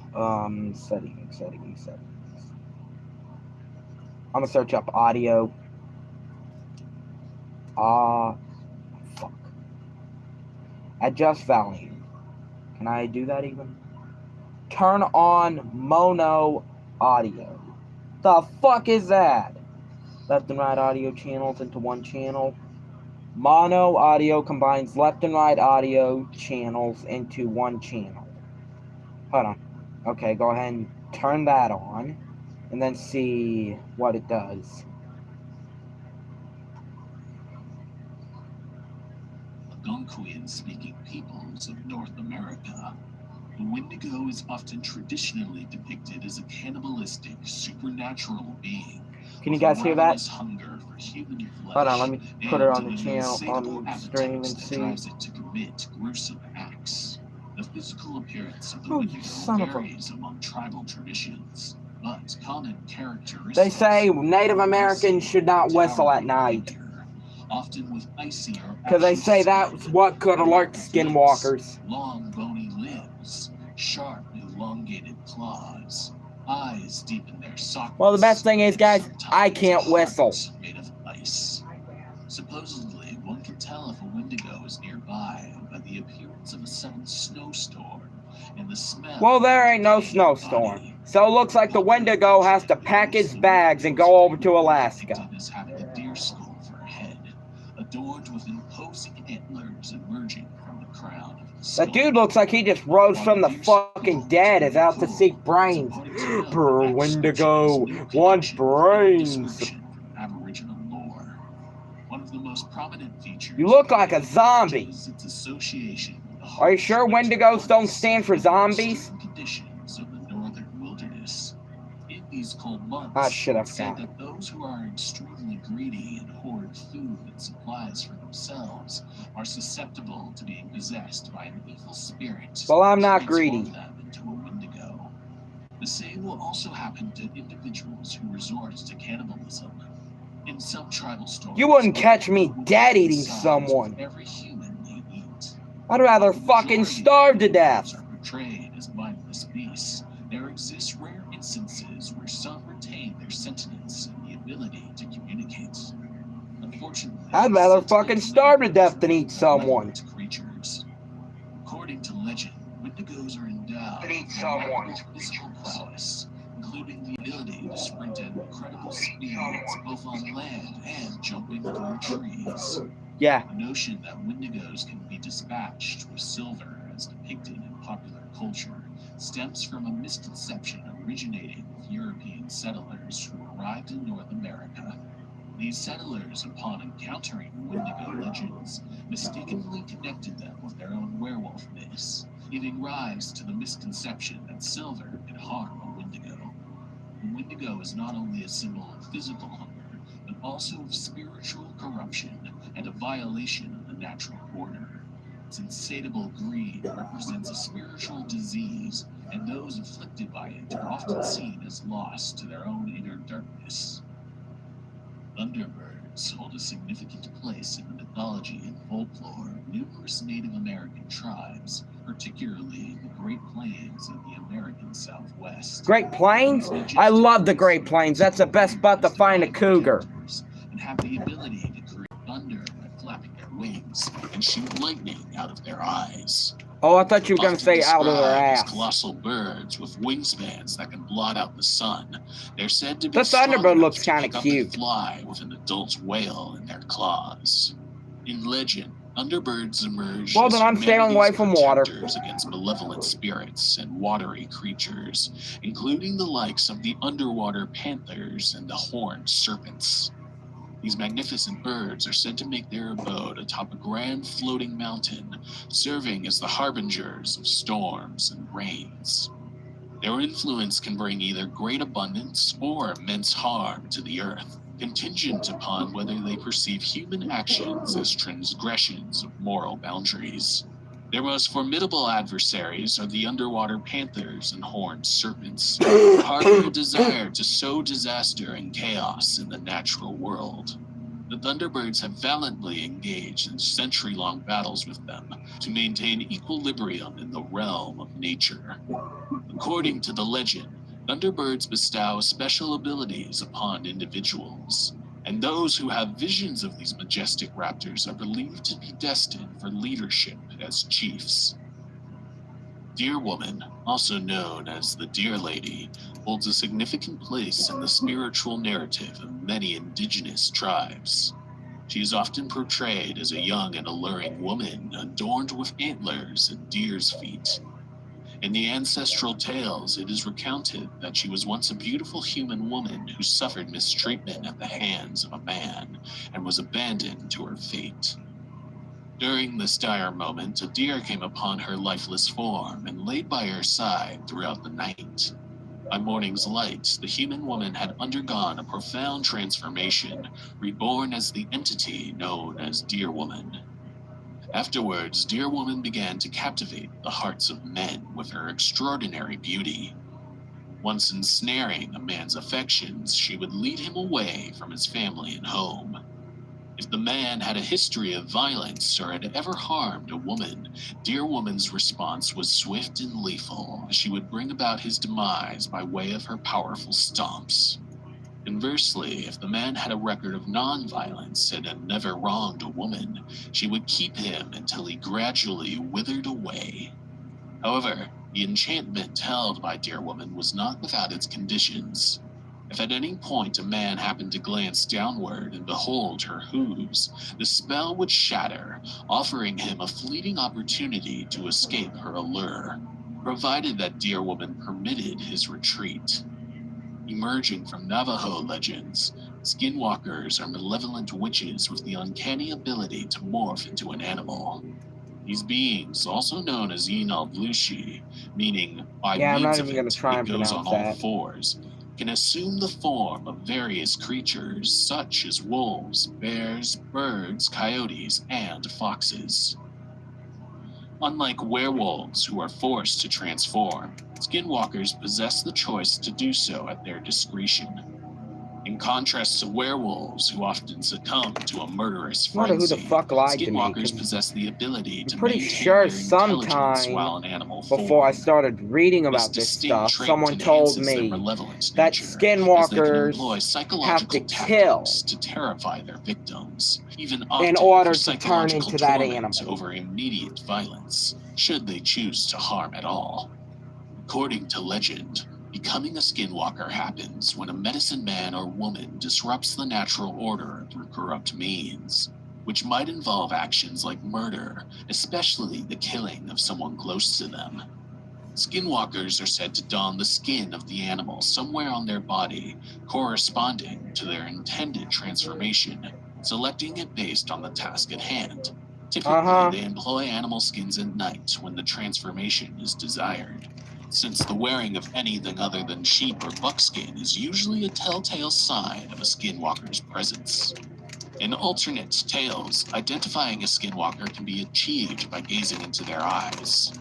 Settings. I'm gonna search up audio. Fuck. Adjust volume. Can I do that even? Turn on mono audio. The fuck is that? Left and right audio channels into one channel. Mono audio combines left and right audio channels into one channel. Hold on. Okay, go ahead and turn that on. And then see what it does. Algonquian-speaking peoples of North America, the Wendigo is often traditionally depicted as a cannibalistic, supernatural being. Can you guys hear that? Hunger for human flesh. Hold on, let me put it on the channel, insatiable on the stream and appetite that see. drives it to commit gruesome acts. The physical appearance of the Oh, Wendigo you son of a... varies among tribal traditions, but common characteristics. They say Native Americans should not whistle at night. Often with icy or because they say that's what could alert skinwalkers. Long bony limbs, sharp elongated claws, eyes deep in their sockets. Well, the best thing is, guys, I can't whistle. Made of ice. Supposedly, one can tell if a Wendigo is nearby by the appearance of a sudden snowstorm and the smell. Well, there ain't no snowstorm. So it looks like the Wendigo has to pack his bags and go over to Alaska. As having a deer skull for a head, adorned with imposing antlers emerging from the crown of the skull. That dude looks like he just rose from the fucking dead, is out to seek brains. Brr, Wendigo wants brains. Aboriginal lore. One of the most prominent features. You look like a zombie. Is its association with the Are you sure Wendigos don't stand for zombies? Conditions of the northern wilderness. In these cold months, Ah, shit, I it's said forgot. that those who are extremely greedy and hoard food and supplies for themselves are susceptible to being possessed by an evil spirit. Well, I'm not transform greedy. them into a Wendigo. The same will also happen to individuals who resort to cannibalism. In some tribal stories, You wouldn't catch me dead eating size someone. of every human they eat. I'd rather fucking starve to death. Are portrayed as mindless beasts. There exist rare instances where some retain their sentience and the ability to communicate. Unfortunately, I'd rather fucking starve to death than eat someone. malevolent creatures. According to legend, Wendigos are endowed Eat with someone. remarkable physical prowess, including the ability to sprint at incredible speeds both on land and jumping through trees. Yeah. The notion that Wendigos can be dispatched with silver, as depicted in popular culture, stems from a misconception originating with European settlers who arrived in North America. These settlers, upon encountering Wendigo legends, mistakenly connected them with their own werewolf myths, giving rise to the misconception that silver could harm a Wendigo. The Wendigo is not only a symbol of physical hunger, but also of spiritual corruption and a violation of the natural order. Its insatiable greed represents a spiritual disease, and those afflicted by it are often seen as lost to their own inner darkness. Thunderbirds hold a significant place in the mythology and folklore of numerous Native American tribes, particularly in the Great Plains of the American Southwest. Great Plains? I love the Great Plains. That's the best spot to find a cougar. And have the ability to create thunder by flapping their wings and shoot lightning out of their eyes. Oh, I thought you were gonna Often say out of their described as ass. colossal birds with wingspans that can blot out the sun. They're said to be The strong Thunderbird enough looks to kinda pick up and cute. fly with an adult whale in their claws. In legend, Thunderbirds emerge Well, as then I'm staying away from water. protectors against malevolent spirits and watery creatures, including the likes of the underwater panthers and the horned serpents. These magnificent birds are said to make their abode atop a grand floating mountain, serving as the harbingers of storms and rains. Their influence can bring either great abundance or immense harm to the earth, contingent upon whether they perceive human actions as transgressions of moral boundaries. Their most formidable adversaries are the underwater panthers and horned serpents, who harbor a desire to sow disaster and chaos in the natural world. The Thunderbirds have valiantly engaged in century-long battles with them to maintain equilibrium in the realm of nature. According to the legend, Thunderbirds bestow special abilities upon individuals, and those who have visions of these majestic raptors are believed to be destined for leadership as chiefs. Deer Woman, also known as the Deer Lady, holds a significant place in the spiritual narrative of many indigenous tribes. She is often portrayed as a young and alluring woman adorned with antlers and deer's feet. In the ancestral tales, it is recounted that she was once a beautiful human woman who suffered mistreatment at the hands of a man and was abandoned to her fate. During this dire moment, a deer came upon her lifeless form and laid by her side throughout the night. By morning's light, the human woman had undergone a profound transformation, reborn as the entity known as Deer Woman. Afterwards, Deer Woman began to captivate the hearts of men with her extraordinary beauty. Once ensnaring a man's affections, she would lead him away from his family and home. If the man had a history of violence or had ever harmed a woman, Deer Woman's response was swift and lethal. She would bring about his demise by way of her powerful stomps. Conversely, if the man had a record of non-violence and had never wronged a woman, she would keep him until he gradually withered away. However, The enchantment held by Dear Woman was not without its conditions. If at any point a man happened to glance downward and behold her hooves, the spell would shatter, offering him a fleeting opportunity to escape her allure, provided that Dear Woman permitted his retreat. Emerging from Navajo legends, skinwalkers are malevolent witches with the uncanny ability to morph into an animal. These beings, also known as Yinalblushi, meaning by Yeah, I'm means not of even gonna it, try it and goes on pronounce all that. fours, can assume the form of various creatures such as wolves, bears, birds, coyotes, and foxes. Unlike werewolves who are forced to transform, skinwalkers possess the choice to do so at their discretion. In contrast to werewolves who often succumb to a murderous I wonder who the frenzy, fuck lied to me, skinwalkers 'cause possess the ability I'm to pretty maintain sure their intelligence sometime while in animal before I form. started reading This about this distinct stuff, trait someone told enhances their me malevolent that nature, as they can employ skinwalkers psychological have to kill tactics to terrify their victims, even in opting order for to turn psychological into that torment animal. over immediate violence, should they choose to harm at all. According to legend, becoming a skinwalker happens when a medicine man or woman disrupts the natural order through corrupt means, which might involve actions like murder, especially the killing of someone close to them. Skinwalkers are said to don the skin of the animal somewhere on their body, corresponding to their intended transformation, selecting it based on the task at hand. Typically, they employ animal skins at night when the transformation is desired, since the wearing of anything other than sheep or buckskin is usually a telltale sign of a skinwalker's presence. In alternate tales, identifying a skinwalker can be achieved by gazing into their eyes.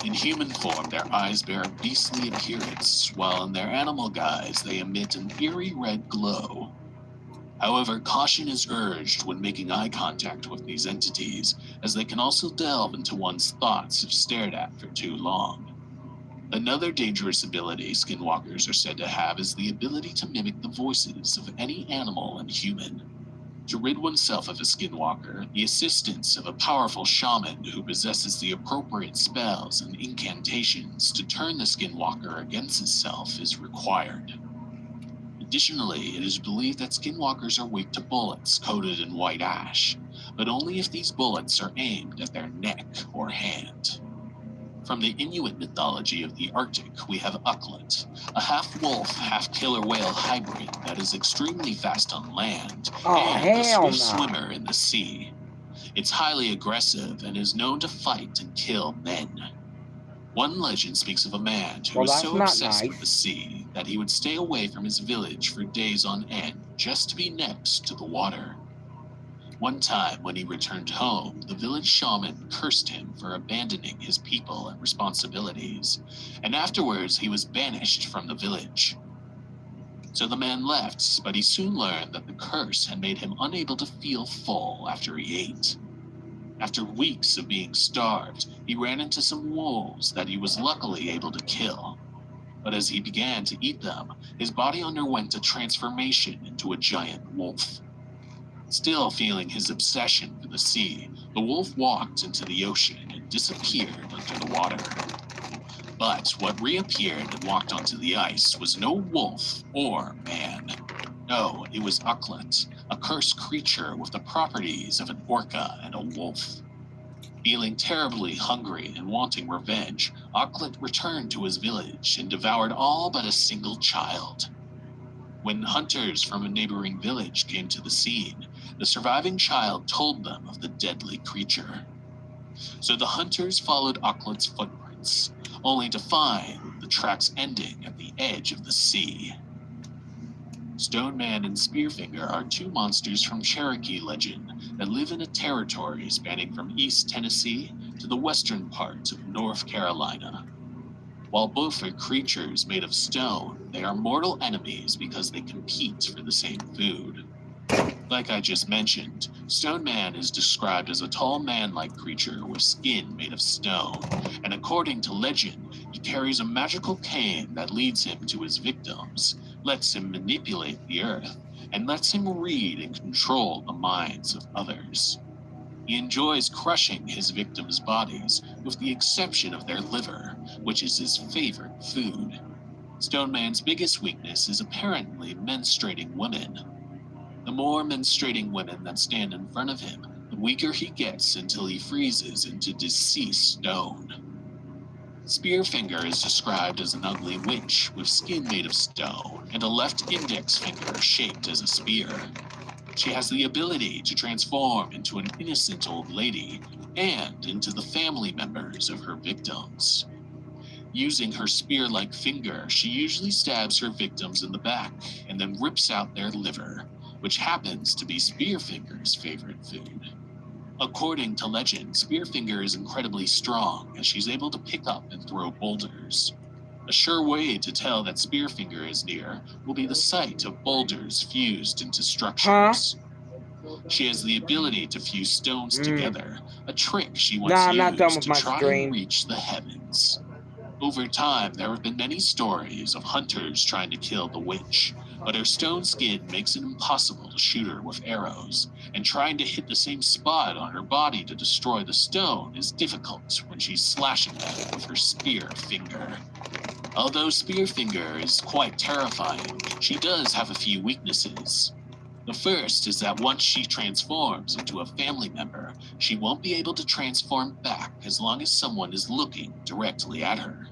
In human form, their eyes bear a beastly appearance, while in their animal guise, they emit an eerie red glow. However, caution is urged when making eye contact with these entities, as they can also delve into one's thoughts if stared at for too long. Another dangerous ability skinwalkers are said to have is the ability to mimic the voices of any animal and human. To rid oneself of a skinwalker, the assistance of a powerful shaman who possesses the appropriate spells and incantations to turn the skinwalker against itself is required. Additionally, it is believed that skinwalkers are weak to bullets coated in white ash, but only if these bullets are aimed at their neck or hand. From the Inuit mythology of the Arctic, we have Uklet, a half-wolf, half-killer whale hybrid that is extremely fast on land and a hell swift no. swimmer in the sea. It's highly aggressive and is known to fight and kill men. One legend speaks of a man who Well, was that's so not obsessed nice. with the sea that he would stay away from his village for days on end just to be next to the water. One time, when he returned home, the village shaman cursed him for abandoning his people and responsibilities, and afterwards he was banished from the village. So the man left, but he soon learned that the curse had made him unable to feel full after he ate. After weeks of being starved, he ran into some wolves that he was luckily able to kill. But as he began to eat them, his body underwent a transformation into a giant wolf. Still feeling his obsession for the sea, the wolf walked into the ocean and disappeared under the water. But what reappeared and walked onto the ice was no wolf or man. No, it was Uklet, a cursed creature with the properties of an orca and a wolf. Feeling terribly hungry and wanting revenge, Uklet returned to his village and devoured all but a single child. When hunters from a neighboring village came to the scene, the surviving child told them of the deadly creature. So the hunters followed Uklet's footprints, only to find the tracks ending at the edge of the sea. Stone Man and Spearfinger are two monsters from Cherokee legend that live in a territory spanning from East Tennessee to the western part of North Carolina. While both are creatures made of stone, they are mortal enemies because they compete for the same food. Like I just mentioned, Stone Man is described as a tall man-like creature with skin made of stone, and according to legend, he carries a magical cane that leads him to his victims, lets him manipulate the earth, and lets him read and control the minds of others. He enjoys crushing his victims' bodies, with the exception of their liver, which is his favorite food. Stone Man's biggest weakness is apparently menstruating women. The more menstruating women that stand in front of him, the weaker he gets until he freezes into deceased stone. Spearfinger is described as an ugly witch with skin made of stone and a left index finger shaped as a spear. She has the ability to transform into an innocent old lady and into the family members of her victims. Using her spear-like finger, she usually stabs her victims in the back and then rips out their liver, which happens to be Spearfinger's favorite food. According to legend, Spearfinger is incredibly strong as she's able to pick up and throw boulders. A sure way to tell that Spearfinger is near will be the sight of boulders fused into structures. She has the ability to fuse stones together, a trick she once I'm not done used with to my try stream. and reach the heavens. Over time, there have been many stories of hunters trying to kill the witch, but her stone skin makes it impossible to shoot her with arrows, and trying to hit the same spot on her body to destroy the stone is difficult when she's slashing them with her spear finger. Although Spearfinger is quite terrifying, she does have a few weaknesses. The first is that once she transforms into a family member, she won't be able to transform back as long as someone is looking directly at her.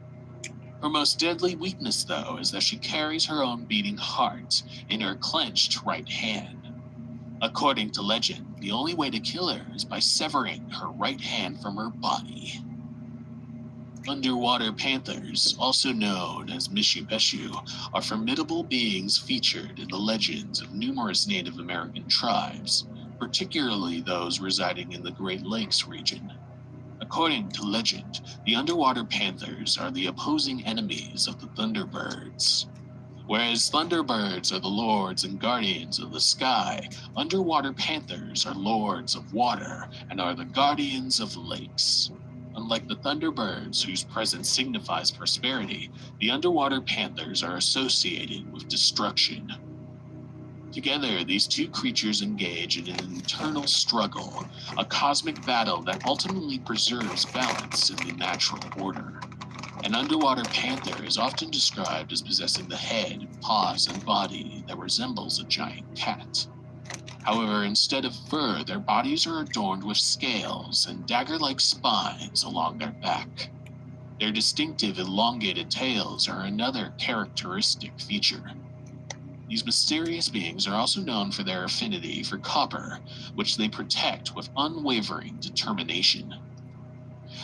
Her most deadly weakness, though, is that she carries her own beating heart in her clenched right hand. According to legend, the only way to kill her is by severing her right hand from her body. Underwater panthers, also known as Mishipeshu, are formidable beings featured in the legends of numerous Native American tribes, particularly those residing in the Great Lakes region. According to legend, the underwater panthers are the opposing enemies of the thunderbirds. Whereas thunderbirds are the lords and guardians of the sky, underwater panthers are lords of water and are the guardians of lakes. Unlike the thunderbirds, whose presence signifies prosperity, the underwater panthers are associated with destruction. Together, these two creatures engage in an eternal struggle, a cosmic battle that ultimately preserves balance in the natural order. An underwater panther is often described as possessing the head, paws, and body that resembles a giant cat. However, instead of fur, their bodies are adorned with scales and dagger-like spines along their back. Their distinctive elongated tails are another characteristic feature. These mysterious beings are also known for their affinity for copper, which they protect with unwavering determination.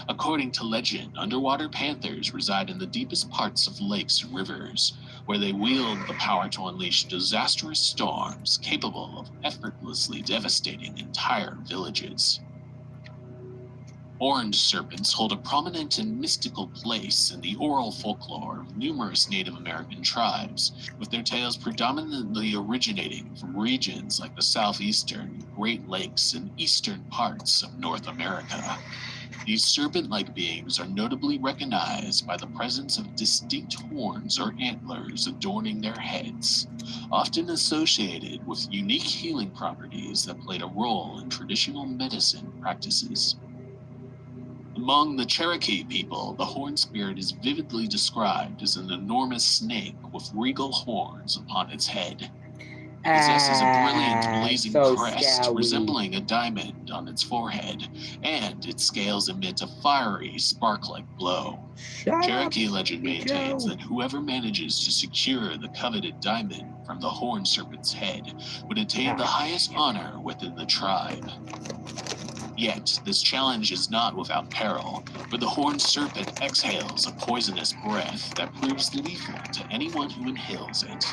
According to legend, underwater panthers reside in the deepest parts of lakes and rivers, where they wield the power to unleash disastrous storms capable of effortlessly devastating entire villages. Horned serpents hold a prominent and mystical place in the oral folklore of numerous Native American tribes, with their tales predominantly originating from regions like the southeastern, Great Lakes, and eastern parts of North America. These serpent-like beings are notably recognized by the presence of distinct horns or antlers adorning their heads, often associated with unique healing properties that played a role in traditional medicine practices. Among the Cherokee people, the horned spirit is vividly described as an enormous snake with regal horns upon its head. It possesses a brilliant blazing crest scary. resembling a diamond on its forehead, and its scales emit a fiery, spark-like glow. Cherokee legend maintains that whoever manages to secure the coveted diamond from the horned serpent's head would attain the highest honor within the tribe. Yet, this challenge is not without peril, for the horned serpent exhales a poisonous breath that proves lethal to anyone who inhales it.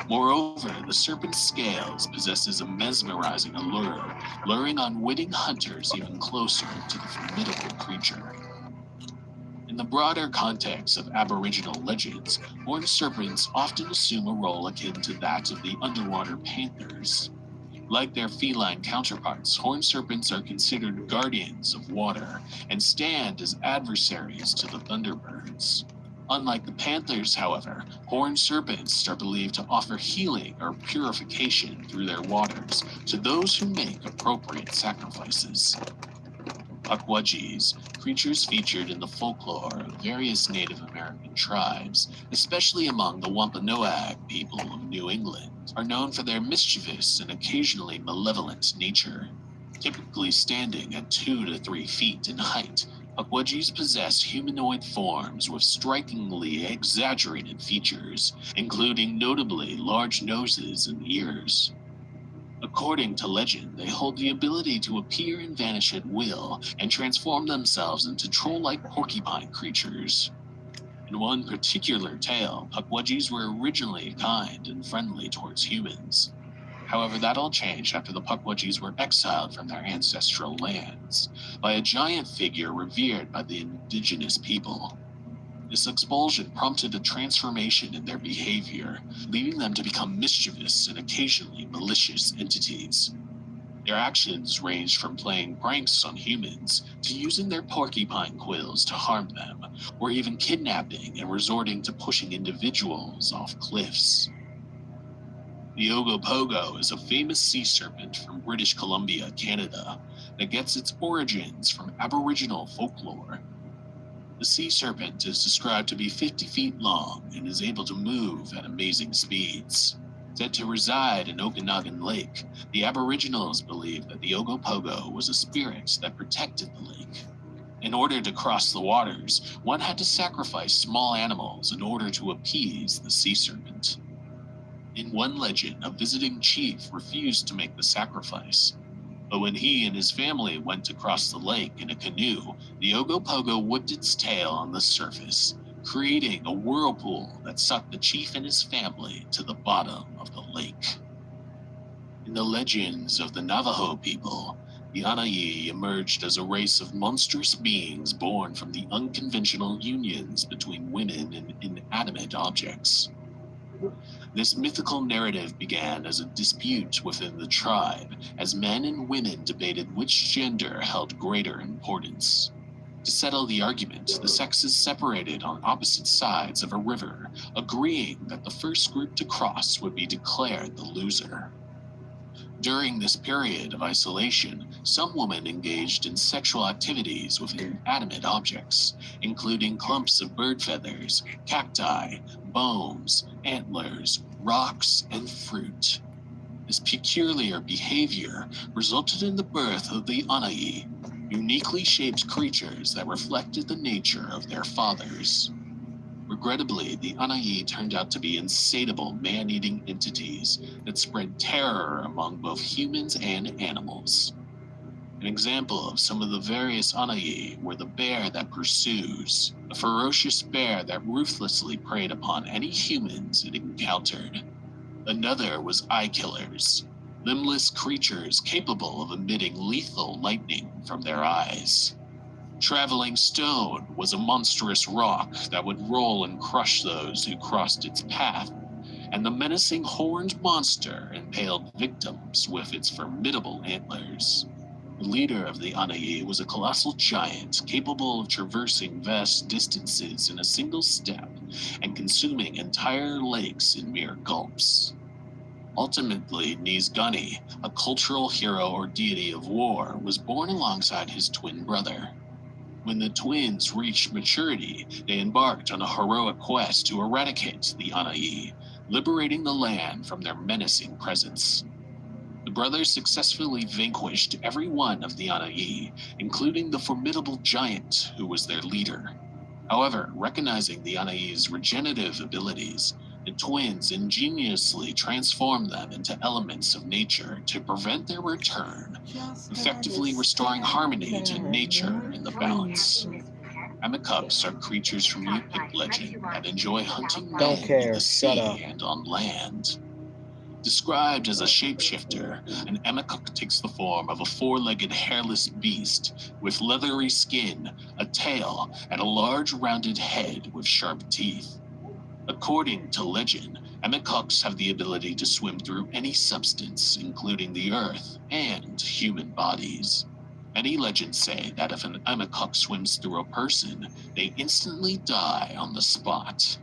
Moreover, the serpent's scales possesses a mesmerizing allure, luring unwitting hunters even closer to the formidable creature. In the broader context of Aboriginal legends, horned serpents often assume a role akin to that of the underwater panthers. Like their feline counterparts, horned serpents are considered guardians of water and stand as adversaries to the thunderbirds. Unlike the panthers, however, horned serpents are believed to offer healing or purification through their waters to those who make appropriate sacrifices. Pukwudgies, creatures featured in the folklore of various Native American tribes, especially among the Wampanoag people of New England, are known for their mischievous and occasionally malevolent nature. Typically standing at 2 to 3 feet in height, Pukwudgies possess humanoid forms with strikingly exaggerated features, including notably large noses and ears. According to legend, they hold the ability to appear and vanish at will and transform themselves into troll-like porcupine creatures. In one particular tale, Pukwudgies were originally kind and friendly towards humans. However, that all changed after the Pukwudgies were exiled from their ancestral lands by a giant figure revered by the indigenous people. This expulsion prompted a transformation in their behavior, leading them to become mischievous and occasionally malicious entities. Their actions ranged from playing pranks on humans to using their porcupine quills to harm them, or even kidnapping and resorting to pushing individuals off cliffs. The Ogopogo is a famous sea serpent from British Columbia, Canada, that gets its origins from Aboriginal folklore. The sea serpent is described to be 50 feet long and is able to move at amazing speeds. Said to reside in Okanagan Lake, the Aboriginals believed that the Ogopogo was a spirit that protected the lake. In order to cross the waters, one had to sacrifice small animals in order to appease the sea serpent. In one legend, a visiting chief refused to make the sacrifice. But when he and his family went to cross the lake in a canoe, the Ogopogo whipped its tail on the surface, creating a whirlpool that sucked the chief and his family to the bottom of the lake. In the legends of the Navajo people, the Anayi emerged as a race of monstrous beings born from the unconventional unions between women and inanimate objects. This mythical narrative began as a dispute within the tribe, as men and women debated which gender held greater importance. To settle the argument, the sexes separated on opposite sides of a river, agreeing that the first group to cross would be declared the loser. During this period of isolation, some women engaged in sexual activities with inanimate objects, including clumps of bird feathers, cacti, bones, antlers, rocks, and fruit. This peculiar behavior resulted in the birth of the Anayi, uniquely shaped creatures that reflected the nature of their fathers. Regrettably, the Anayi turned out to be insatiable man-eating entities that spread terror among both humans and animals. An example of some of the various Anayi were the bear that pursues, a ferocious bear that ruthlessly preyed upon any humans it encountered. Another was eye killers, limbless creatures capable of emitting lethal lightning from their eyes. Traveling Stone was a monstrous rock that would roll and crush those who crossed its path, and the menacing horned monster impaled victims with its formidable antlers. The leader of the Anayi was a colossal giant capable of traversing vast distances in a single step and consuming entire lakes in mere gulps. Ultimately, Nizgani, a cultural hero or deity of war, was born alongside his twin brother. When the twins reached maturity, they embarked on a heroic quest to eradicate the Anayi, liberating the land from their menacing presence. The brothers successfully vanquished every one of the Anayi, including the formidable giant who was their leader. However, recognizing the Anayi's regenerative abilities, the twins ingeniously transformed them into elements of nature to prevent their return, effectively restoring harmony to nature and the balance. Amikuks are creatures from Yupik legend that enjoy hunting men in the sea and on land. Described as a shapeshifter, an Amikuk takes the form of a four-legged hairless beast with leathery skin, a tail, and a large rounded head with sharp teeth. According to legend, Amikuks have the ability to swim through any substance, including the earth and human bodies. Many legends say that if an Emmecock swims through a person, they instantly die on the spot.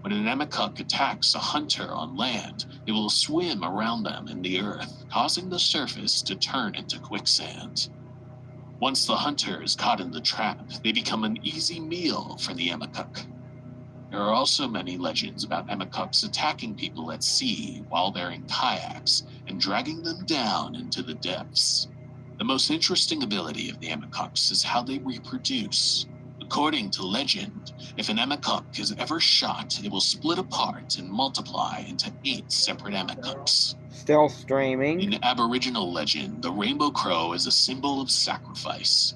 When an Emmecock attacks a hunter on land, it will swim around them in the earth, causing the surface to turn into quicksand. Once the hunter is caught in the trap, they become an easy meal for the Emmecock. There are also many legends about Emmecocks attacking people at sea while they're in kayaks and dragging them down into the depths. The most interesting ability of the Emmecocks is how they reproduce. According to legend, if an Emmecock is ever shot, it will split apart and multiply into 8 separate Emmecocks. Still streaming. In Aboriginal legend, the rainbow crow is a symbol of sacrifice.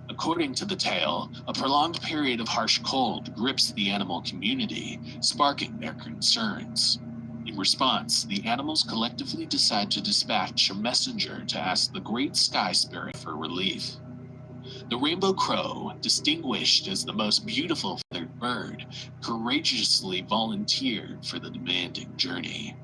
According to the tale, a prolonged period of harsh cold grips the animal community, sparking their concerns. In response, the animals collectively decide to dispatch a messenger to ask the great sky spirit for relief. The rainbow crow, distinguished as the most beautiful feathered bird, courageously volunteered for the demanding journey.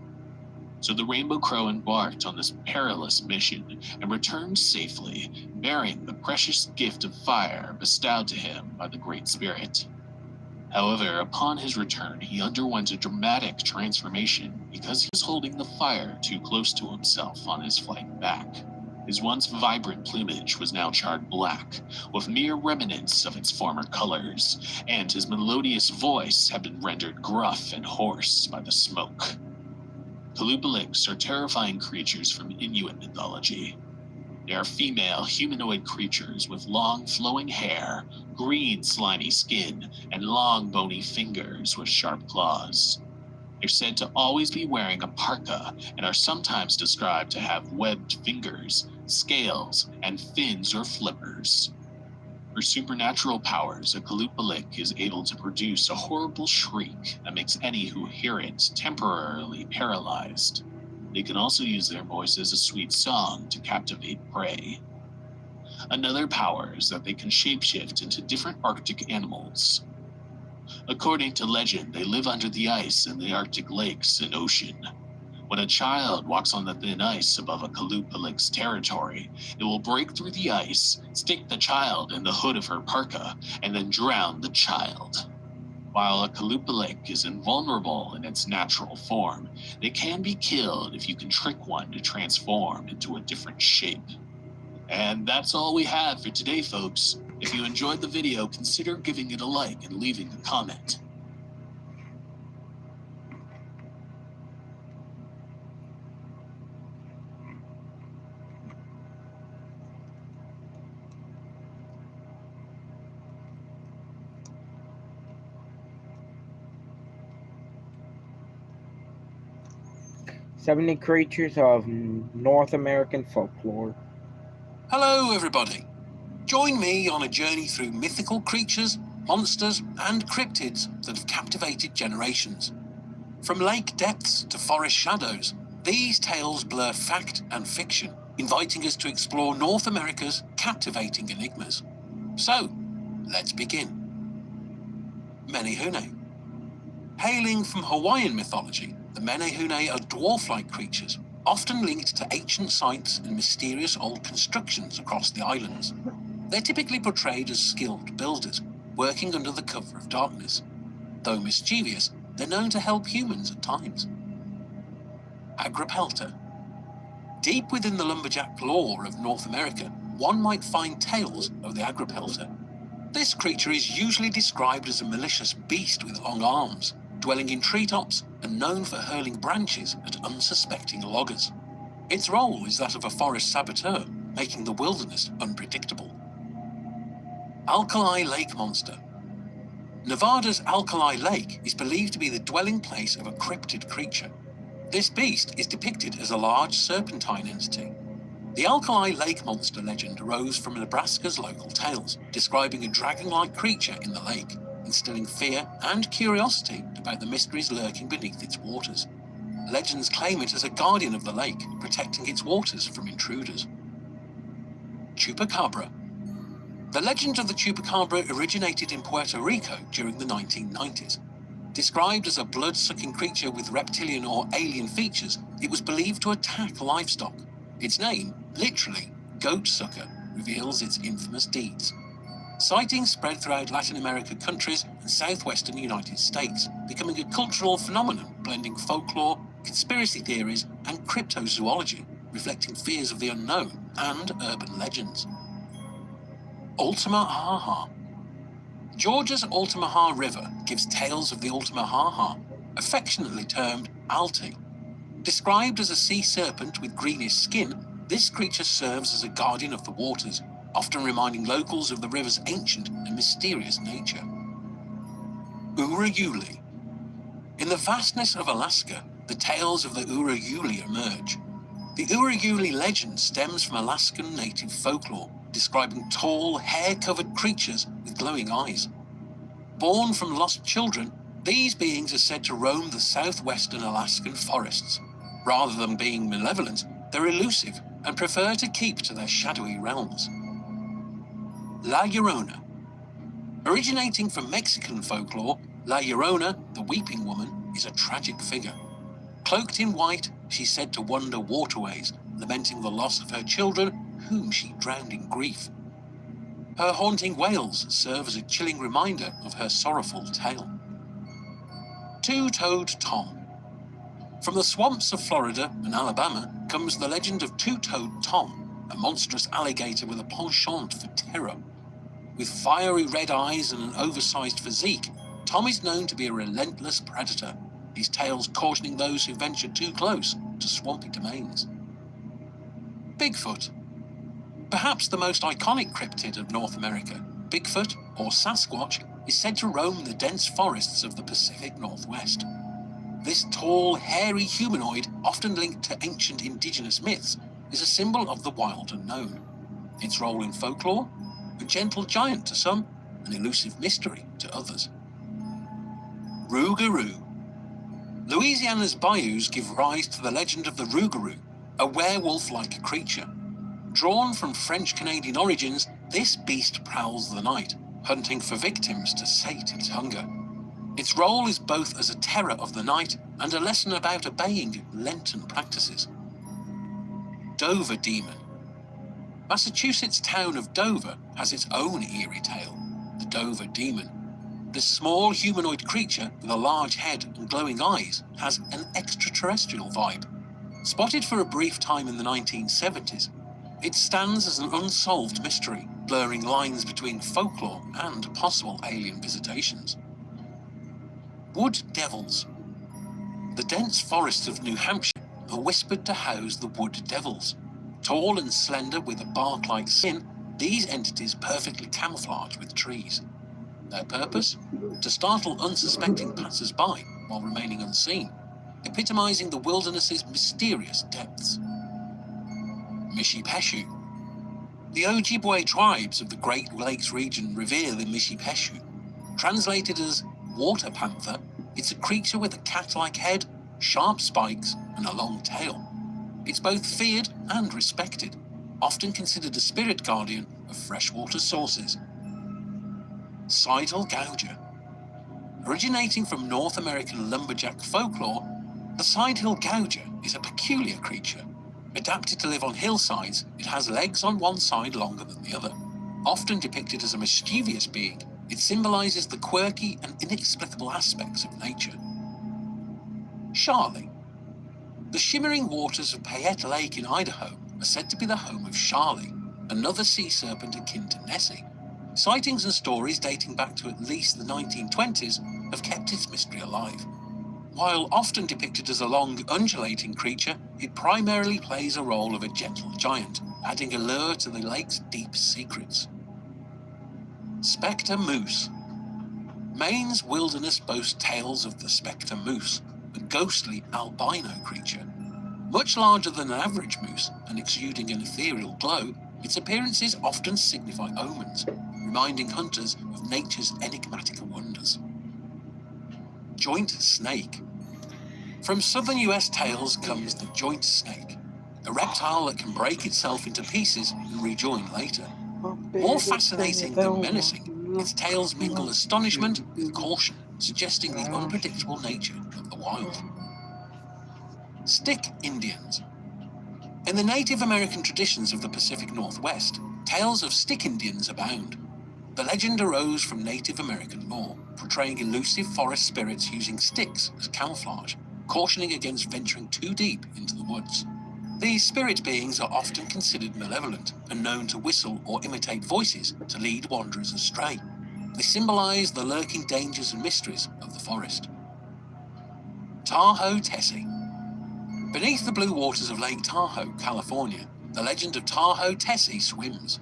So the rainbow crow embarked on this perilous mission and returned safely, bearing the precious gift of fire bestowed to him by the Great Spirit. However, upon his return, he underwent a dramatic transformation because he was holding the fire too close to himself on his flight back. His once vibrant plumage was now charred black, with mere remnants of its former colors, and his melodious voice had been rendered gruff and hoarse by the smoke. Kalupaliks are terrifying creatures from Inuit mythology. They are female humanoid creatures with long flowing hair, green slimy skin, and long bony fingers with sharp claws. They're said to always be wearing a parka and are sometimes described to have webbed fingers, scales, and fins or flippers. For supernatural powers, a Kalupalik is able to produce a horrible shriek that makes any who hear it temporarily paralyzed. They can also use their voice as a sweet song to captivate prey. Another power is that they can shapeshift into different Arctic animals. According to legend, they live under the ice in the Arctic lakes and ocean. When a child walks on the thin ice above a Kalupalik's territory, it will break through the ice, stick the child in the hood of her parka, and then drown the child. While a Kalupalik is invulnerable in its natural form, they can be killed if you can trick one to transform into a different shape. And that's all we have for today, folks. If you enjoyed the video, consider giving it a like and leaving a comment. "70 Creatures of North American Folklore." Hello, everybody. Join me on a journey through mythical creatures, monsters, and cryptids that have captivated generations. From lake depths to forest shadows, these tales blur fact and fiction, inviting us to explore North America's captivating enigmas. So, let's begin. Menehune. Hailing from Hawaiian mythology, the Menehune are dwarf-like creatures, often linked to ancient sites and mysterious old constructions across the islands. They're typically portrayed as skilled builders, working under the cover of darkness. Though mischievous, they're known to help humans at times. Agrapelta. Deep within the lumberjack lore of North America, one might find tales of the Agrapelta. This creature is usually described as a malicious beast with long arms, dwelling in treetops and known for hurling branches at unsuspecting loggers. Its role is that of a forest saboteur, making the wilderness unpredictable. Alkali Lake Monster. Nevada's Alkali Lake is believed to be the dwelling place of a cryptid creature. This beast is depicted as a large serpentine entity. The Alkali Lake Monster legend arose from Nebraska's local tales, describing a dragon-like creature in the lake, instilling fear and curiosity about the mysteries lurking beneath its waters. Legends claim it as a guardian of the lake, protecting its waters from intruders. Chupacabra. The legend of the Chupacabra originated in Puerto Rico during the 1990s. Described as a blood-sucking creature with reptilian or alien features, it was believed to attack livestock. Its name, literally goat sucker, reveals its infamous deeds. Sightings spread throughout Latin America countries and southwestern United States, becoming a cultural phenomenon blending folklore, conspiracy theories, and cryptozoology, reflecting fears of the unknown and urban legends. Altamaha. Georgia's Altamaha River gives tales of the Altamaha, affectionately termed Alti. Described as a sea serpent with greenish skin, this creature serves as a guardian of the waters, often reminding locals of the river's ancient and mysterious nature. Urayuli. In the vastness of Alaska, the tales of the Urayuli emerge. The Urayuli legend stems from Alaskan native folklore, describing tall, hair-covered creatures with glowing eyes. Born from lost children, these beings are said to roam the southwestern Alaskan forests. Rather than being malevolent, they're elusive and prefer to keep to their shadowy realms. La Llorona. Originating from Mexican folklore, La Llorona, the weeping woman, is a tragic figure. Cloaked in white, she's said to wander waterways, lamenting the loss of her children, whom she drowned in grief. Her haunting wails serve as a chilling reminder of her sorrowful tale. Two-Toed Tom. From the swamps of Florida and Alabama comes the legend of Two-Toed Tom, a monstrous alligator with a penchant for terror. With fiery red eyes and an oversized physique, Tom is known to be a relentless predator, his tales cautioning those who venture too close to swampy domains. Bigfoot. Perhaps the most iconic cryptid of North America, Bigfoot, or Sasquatch, is said to roam the dense forests of the Pacific Northwest. This tall, hairy humanoid, often linked to ancient indigenous myths, is a symbol of the wild unknown. Its role in folklore? A gentle giant to some, an elusive mystery to others. Rougarou. Louisiana's bayous give rise to the legend of the rougarou, a werewolf-like creature. Drawn from French-Canadian origins, this beast prowls the night, hunting for victims to sate its hunger. Its role is both as a terror of the night and a lesson about obeying Lenten practices. Dover Demon. Massachusetts' town of Dover has its own eerie tale, the Dover Demon. This small humanoid creature with a large head and glowing eyes has an extraterrestrial vibe. Spotted for a brief time in the 1970s, it stands as an unsolved mystery, blurring lines between folklore and possible alien visitations. Wood Devils. The dense forests of New Hampshire are whispered to house the wood devils. Tall and slender with a bark-like skin, these entities perfectly camouflage with trees. Their purpose? To startle unsuspecting passers-by while remaining unseen, epitomizing the wilderness's mysterious depths. Mishipeshu. The Ojibwe tribes of the Great Lakes region revere the Mishipeshu. Translated as water panther, it's a creature with a cat-like head, sharp spikes, and a long tail. It's both feared and respected, often considered a spirit guardian of freshwater sources. Sidle Gouger. Originating from North American lumberjack folklore, the side-hill gouger is a peculiar creature. Adapted to live on hillsides, it has legs on one side longer than the other. Often depicted as a mischievous being, it symbolizes the quirky and inexplicable aspects of nature. Charlie. The shimmering waters of Payette Lake in Idaho are said to be the home of Charlie, another sea serpent akin to Nessie. Sightings and stories dating back to at least the 1920s have kept its mystery alive. While often depicted as a long, undulating creature, it primarily plays a role of a gentle giant, adding allure to the lake's deep secrets. Spectre Moose. Maine's wilderness boasts tales of the spectre moose, a ghostly albino creature. Much larger than an average moose and exuding an ethereal glow, its appearances often signify omens, reminding hunters of nature's enigmatic wonders. Joint Snake. From southern US tales comes the joint snake, a reptile that can break itself into pieces and rejoin later. More fascinating than menacing, its tales mingle astonishment with caution, suggesting the unpredictable nature of the wild. Stick Indians. In the Native American traditions of the Pacific Northwest, Tales of stick Indians abound. The legend arose from Native American lore, portraying elusive forest spirits using sticks as camouflage, cautioning against venturing too deep into the woods. These spirit beings are often considered malevolent and known to whistle or imitate voices to lead wanderers astray. They symbolize the lurking dangers and mysteries of the forest. Tahoe Tessie. Beneath the blue waters of Lake Tahoe, California, the legend of Tahoe Tessie swims.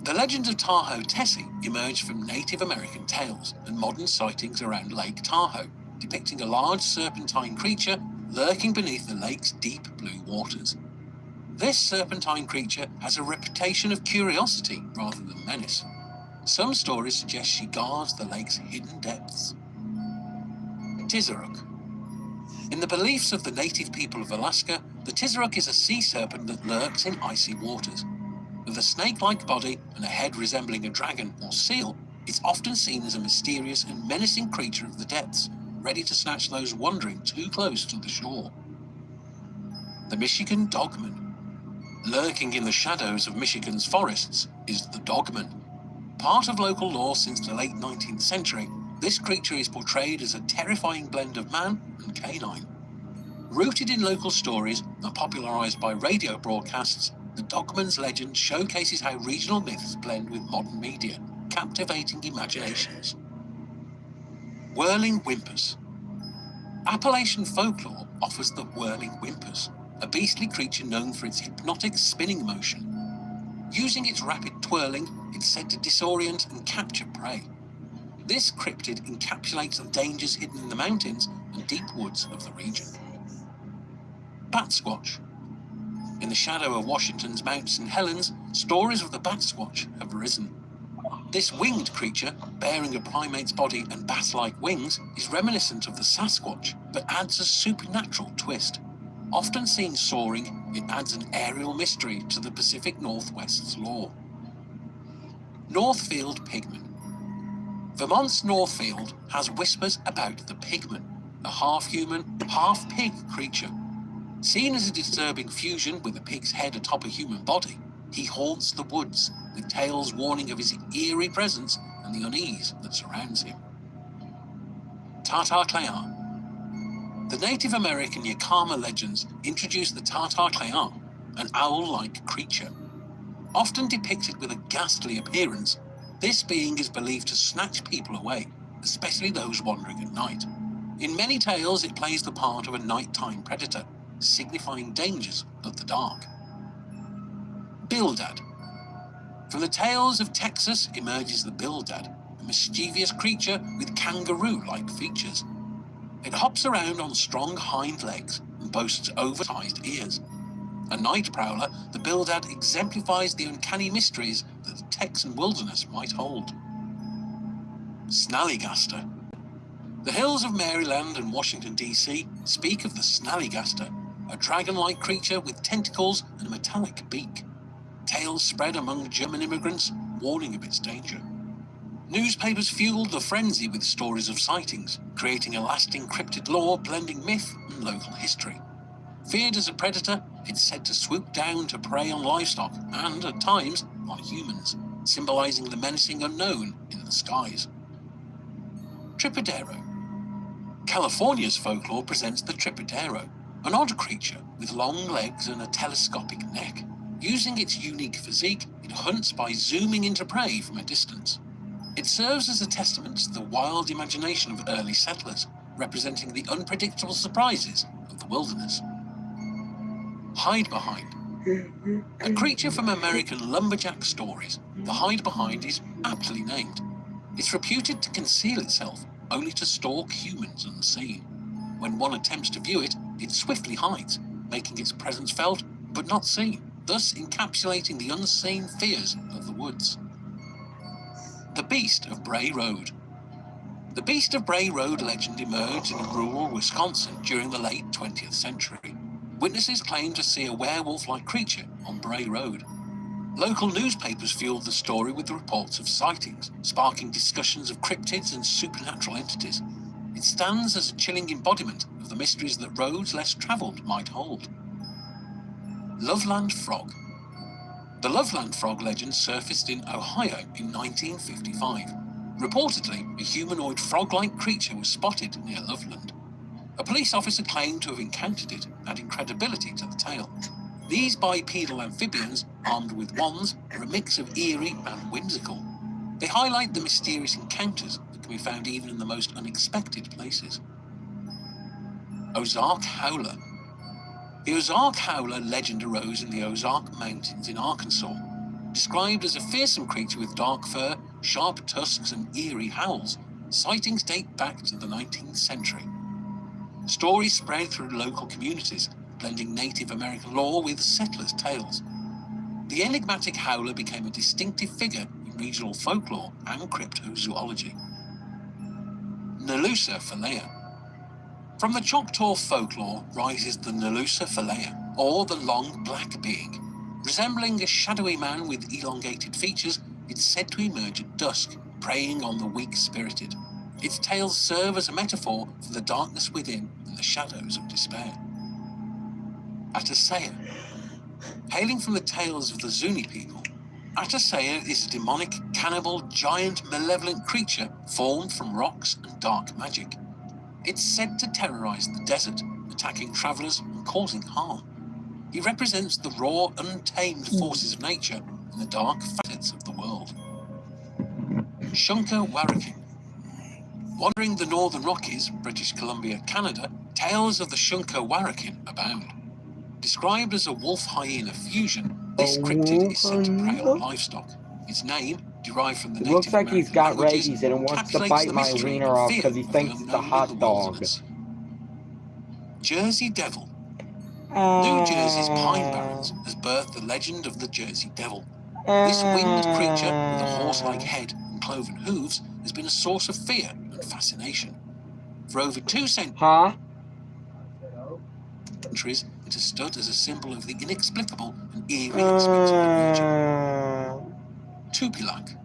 The legend of Tahoe Tessie emerged from Native American tales and modern sightings around Lake Tahoe, depicting a large serpentine creature lurking beneath the lake's deep blue waters. This serpentine creature has a reputation of curiosity rather than menace. Some stories suggest she guards the lake's hidden depths. Tizaruk. In the beliefs of the native people of Alaska, the Tizaruk is a sea serpent that lurks in icy waters. With a snake-like body and a head resembling a dragon or seal, it's often seen as a mysterious and menacing creature of the depths, ready to snatch those wandering too close to the shore. The Michigan Dogman. Lurking in the shadows of Michigan's forests is the Dogman. Part of local lore since the late 19th century, this creature is portrayed as a terrifying blend of man and canine. Rooted in local stories and popularized by radio broadcasts, the Dogman's legend showcases how regional myths blend with modern media, captivating imaginations. Whirling Whimpers. Appalachian folklore offers the whirling whimpers, a beastly creature known for its hypnotic spinning motion. Using its rapid twirling, it's said to disorient and capture prey. This cryptid encapsulates the dangers hidden in the mountains and deep woods of the region. Bat Squatch. In the shadow of Washington's Mount St. Helens, stories of the Bat Squatch have arisen. This winged creature, bearing a primate's body and bat-like wings, is reminiscent of the Sasquatch, but adds a supernatural twist. Often seen soaring, it adds an aerial mystery to the Pacific Northwest's lore. Northfield Pigman. Vermont's Northfield has whispers about the pigman, a half-human, half-pig creature. Seen as a disturbing fusion with a pig's head atop a human body, he haunts the woods, with tales warning of his eerie presence and the unease that surrounds him. Tatar Clayar. The Native American Yakama legends introduce the Tatar Clayar, an owl-like creature. Often depicted with a ghastly appearance, this being is believed to snatch people away, especially those wandering at night. In many tales, it plays the part of a nighttime predator, signifying dangers of the dark. Bildad. From the tales of Texas emerges the Bildad, a mischievous creature with kangaroo-like features. It hops around on strong hind legs and boasts oversized ears. A night prowler, the Bildad exemplifies the uncanny mysteries that the Texan wilderness might hold. Snallygaster. The hills of Maryland and Washington, D.C. speak of the Snallygaster, a dragon-like creature with tentacles and a metallic beak. Tales spread among German immigrants, warning of its danger. Newspapers fueled the frenzy with stories of sightings, creating a lasting cryptid lore blending myth and local history. Feared as a predator, it's said to swoop down to prey on livestock and, at times, on humans, symbolizing the menacing unknown in the skies. Tripodero. California's folklore presents the Tripodero, an odd creature with long legs and a telescopic neck. Using its unique physique, it hunts by zooming into prey from a distance. It serves as a testament to the wild imagination of early settlers, representing the unpredictable surprises of the wilderness. Hide Behind. A creature from American lumberjack stories, the Hide Behind is aptly named. It's reputed to conceal itself, only to stalk humans unseen. When one attempts to view it, it swiftly hides, making its presence felt but not seen, thus encapsulating the unseen fears of the woods. The Beast of Bray Road. The Beast of Bray Road legend emerged in rural Wisconsin during the late 20th century. Witnesses claimed to see a werewolf-like creature on Bray Road. Local newspapers fueled the story with reports of sightings, sparking discussions of cryptids and supernatural entities. It stands as a chilling embodiment of the mysteries that roads less travelled might hold. Loveland Frog. The Loveland frog legend surfaced in Ohio in 1955. Reportedly, a humanoid frog-like creature was spotted near Loveland. A police officer claimed to have encountered it, adding credibility to the tale. These bipedal amphibians, armed with wands, are a mix of eerie and whimsical. They highlight the mysterious encounters that can be found even in the most unexpected places. Ozark Howler. The Ozark Howler legend arose in the Ozark Mountains in Arkansas. Described as a fearsome creature with dark fur, sharp tusks, and eerie howls, sightings date back to the 19th century. Stories spread through local communities, blending Native American lore with settlers' tales. The enigmatic howler became a distinctive figure in regional folklore and cryptozoology. Nalusa Falea. From the Choctaw folklore rises the Nalusa Falea, or the long black being. Resembling a shadowy man with elongated features, it's said to emerge at dusk, preying on the weak-spirited. Its tales serve as a metaphor for the darkness within and the shadows of despair. Atasea. Hailing from the tales of the Zuni people, Atasea is a demonic, cannibal, giant, malevolent creature formed from rocks and dark magic. It's said to terrorize the desert, attacking travelers and causing harm. He represents the raw, untamed forces of nature and the dark facets of the world. Shunka Warakin. Wandering the Northern Rockies, British Columbia, Canada, tales of the Shunka Warakin abound. Described as a wolf-hyena fusion, this cryptid is said to prey on livestock. Its name, derived from the It Native looks like he's American got languages, rabies and wants to encapsulates bite the my mystery wiener and off fear because he of the thinks it's a unknown in hot the dog. wilderness. Jersey Devil. New Jersey's Pine Barrens has birthed the legend of the Jersey Devil. This winged creature with a horse-like head and cloven hooves has been a source of fear and fascination. For over 2 centuries, it has stood as a symbol of the inexplicable and eerie aspects of the region. Tupilak.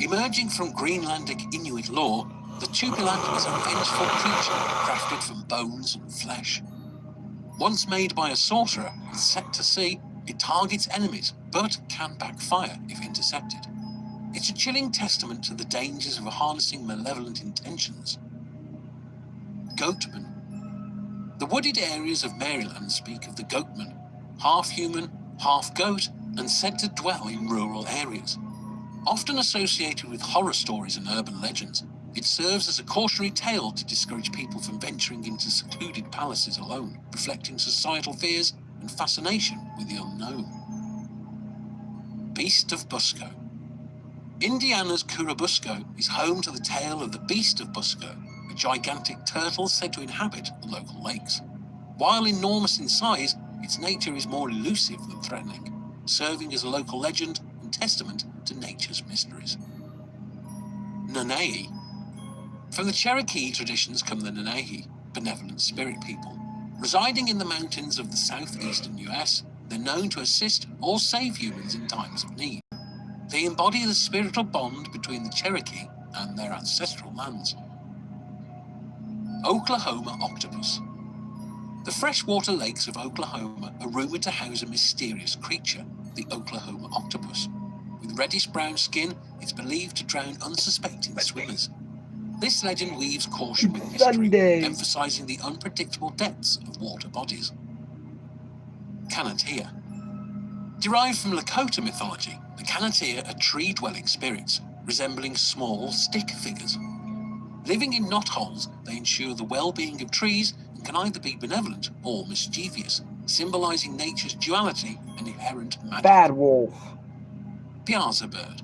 Emerging from Greenlandic Inuit lore, the Tupilak is a vengeful creature crafted from bones and flesh. Once made by a sorcerer and set to sea, it targets enemies, but can backfire if intercepted. It's a chilling testament to the dangers of harnessing malevolent intentions. Goatman. The wooded areas of Maryland speak of the goatman, half human, half goat, and said to dwell in rural areas. Often associated with horror stories and urban legends, it serves as a cautionary tale to discourage people from venturing into secluded palaces alone, reflecting societal fears and fascination with the unknown. Beast of Busco. Indiana's Curabusco is home to the tale of the Beast of Busco, a gigantic turtle said to inhabit the local lakes. While enormous in size, its nature is more elusive than threatening, serving as a local legend and testament to nature's mysteries. Nanahi. From the Cherokee traditions come the Nanahi, benevolent spirit people. Residing in the mountains of the southeastern US, they're known to assist or save humans in times of need. They embody the spiritual bond between the Cherokee and their ancestral lands. Oklahoma Octopus. The freshwater lakes of Oklahoma are rumored to house a mysterious creature, the Oklahoma octopus. With reddish-brown skin, it's believed to drown unsuspecting swimmers. This legend weaves caution with mystery, emphasizing the unpredictable depths of water bodies. Kanatia. Derived from Lakota mythology, the Kanatia are tree-dwelling spirits, resembling small stick figures. Living in knotholes, they ensure the well-being of trees and can either be benevolent or mischievous, symbolizing nature's duality and inherent magic. Bad wolf. Piazza bird.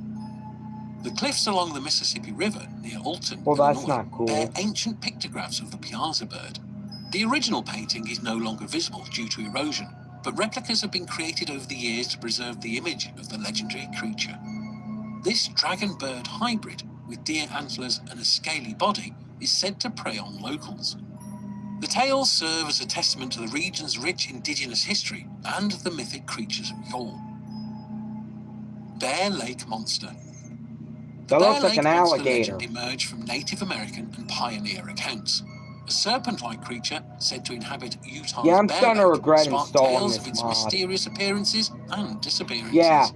The cliffs along the Mississippi River near Alton, Well, that's Illinois, not cool. bear ancient pictographs of the Piazza bird. The original painting is no longer visible due to erosion, but replicas have been created over the years to preserve the image of the legendary creature. This dragon bird hybrid, with deer antlers and a scaly body, is said to prey on locals. The tales serve as a testament to the region's rich indigenous history and the mythic creatures of yore. Bear Lake Monster. The That Bear looks like Lake an Monster alligator. legend emerged from Native American and pioneer accounts. a serpent-like creature said to inhabit Utah's Yeah, I'm Bear starting to Lake, regret sparked installing tales this of its mod. mysterious appearances and disappearances. Yeah.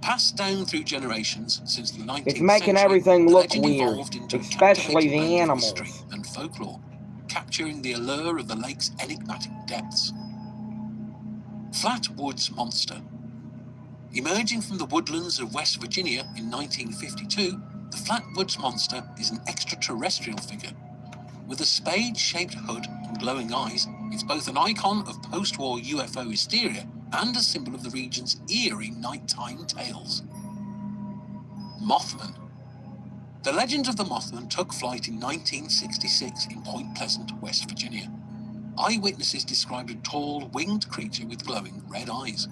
Passed down through generations since the 19th It's making century, everything the look legend weird, evolved into a especially captivating the blend of animals. mystery and folklore, capturing the allure of the lake's enigmatic depths. Flatwoods Monster. Emerging from the woodlands of West Virginia in 1952, the Flatwoods Monster is an extraterrestrial figure. With a spade-shaped hood and glowing eyes, it's both an icon of post-war UFO hysteria and a symbol of the region's eerie nighttime tales. Mothman. The legend of the Mothman took flight in 1966 in Point Pleasant, West Virginia. Eyewitnesses described a tall, winged creature with glowing red eyes.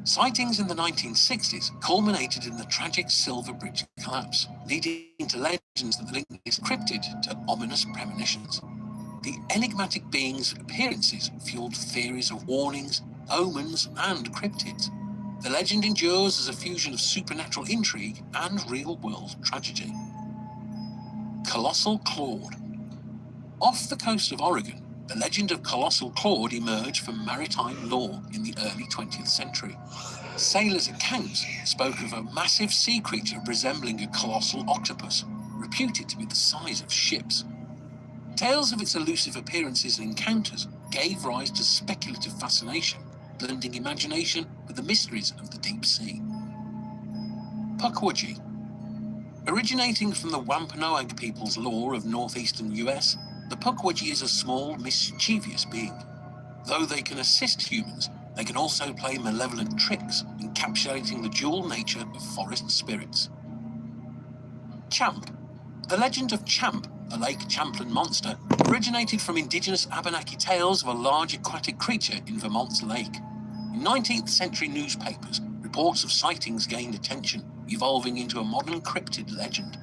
Sightings in the 1960s culminated in the tragic Silver Bridge collapse, leading to legends that link this cryptid to ominous premonitions. The enigmatic being's appearances fueled theories of warnings, omens, and cryptids. The legend endures as a fusion of supernatural intrigue and real-world tragedy. Colossal Claude. Off the coast of Oregon, the legend of Colossal Claude emerged from maritime lore in the early 20th century. Sailors' accounts spoke of a massive sea creature resembling a colossal octopus, reputed to be the size of ships. Tales of its elusive appearances and encounters gave rise to speculative fascination, blending imagination with the mysteries of the deep sea. Pukwudgie. Originating from the Wampanoag people's lore of northeastern US, the Pukwudgie is a small, mischievous being. Though they can assist humans, they can also play malevolent tricks, encapsulating the dual nature of forest spirits. Champ. The legend of Champ, a Lake Champlain monster, originated from indigenous Abenaki tales of a large aquatic creature in Vermont's lake. In 19th century newspapers, reports of sightings gained attention, evolving into a modern cryptid legend.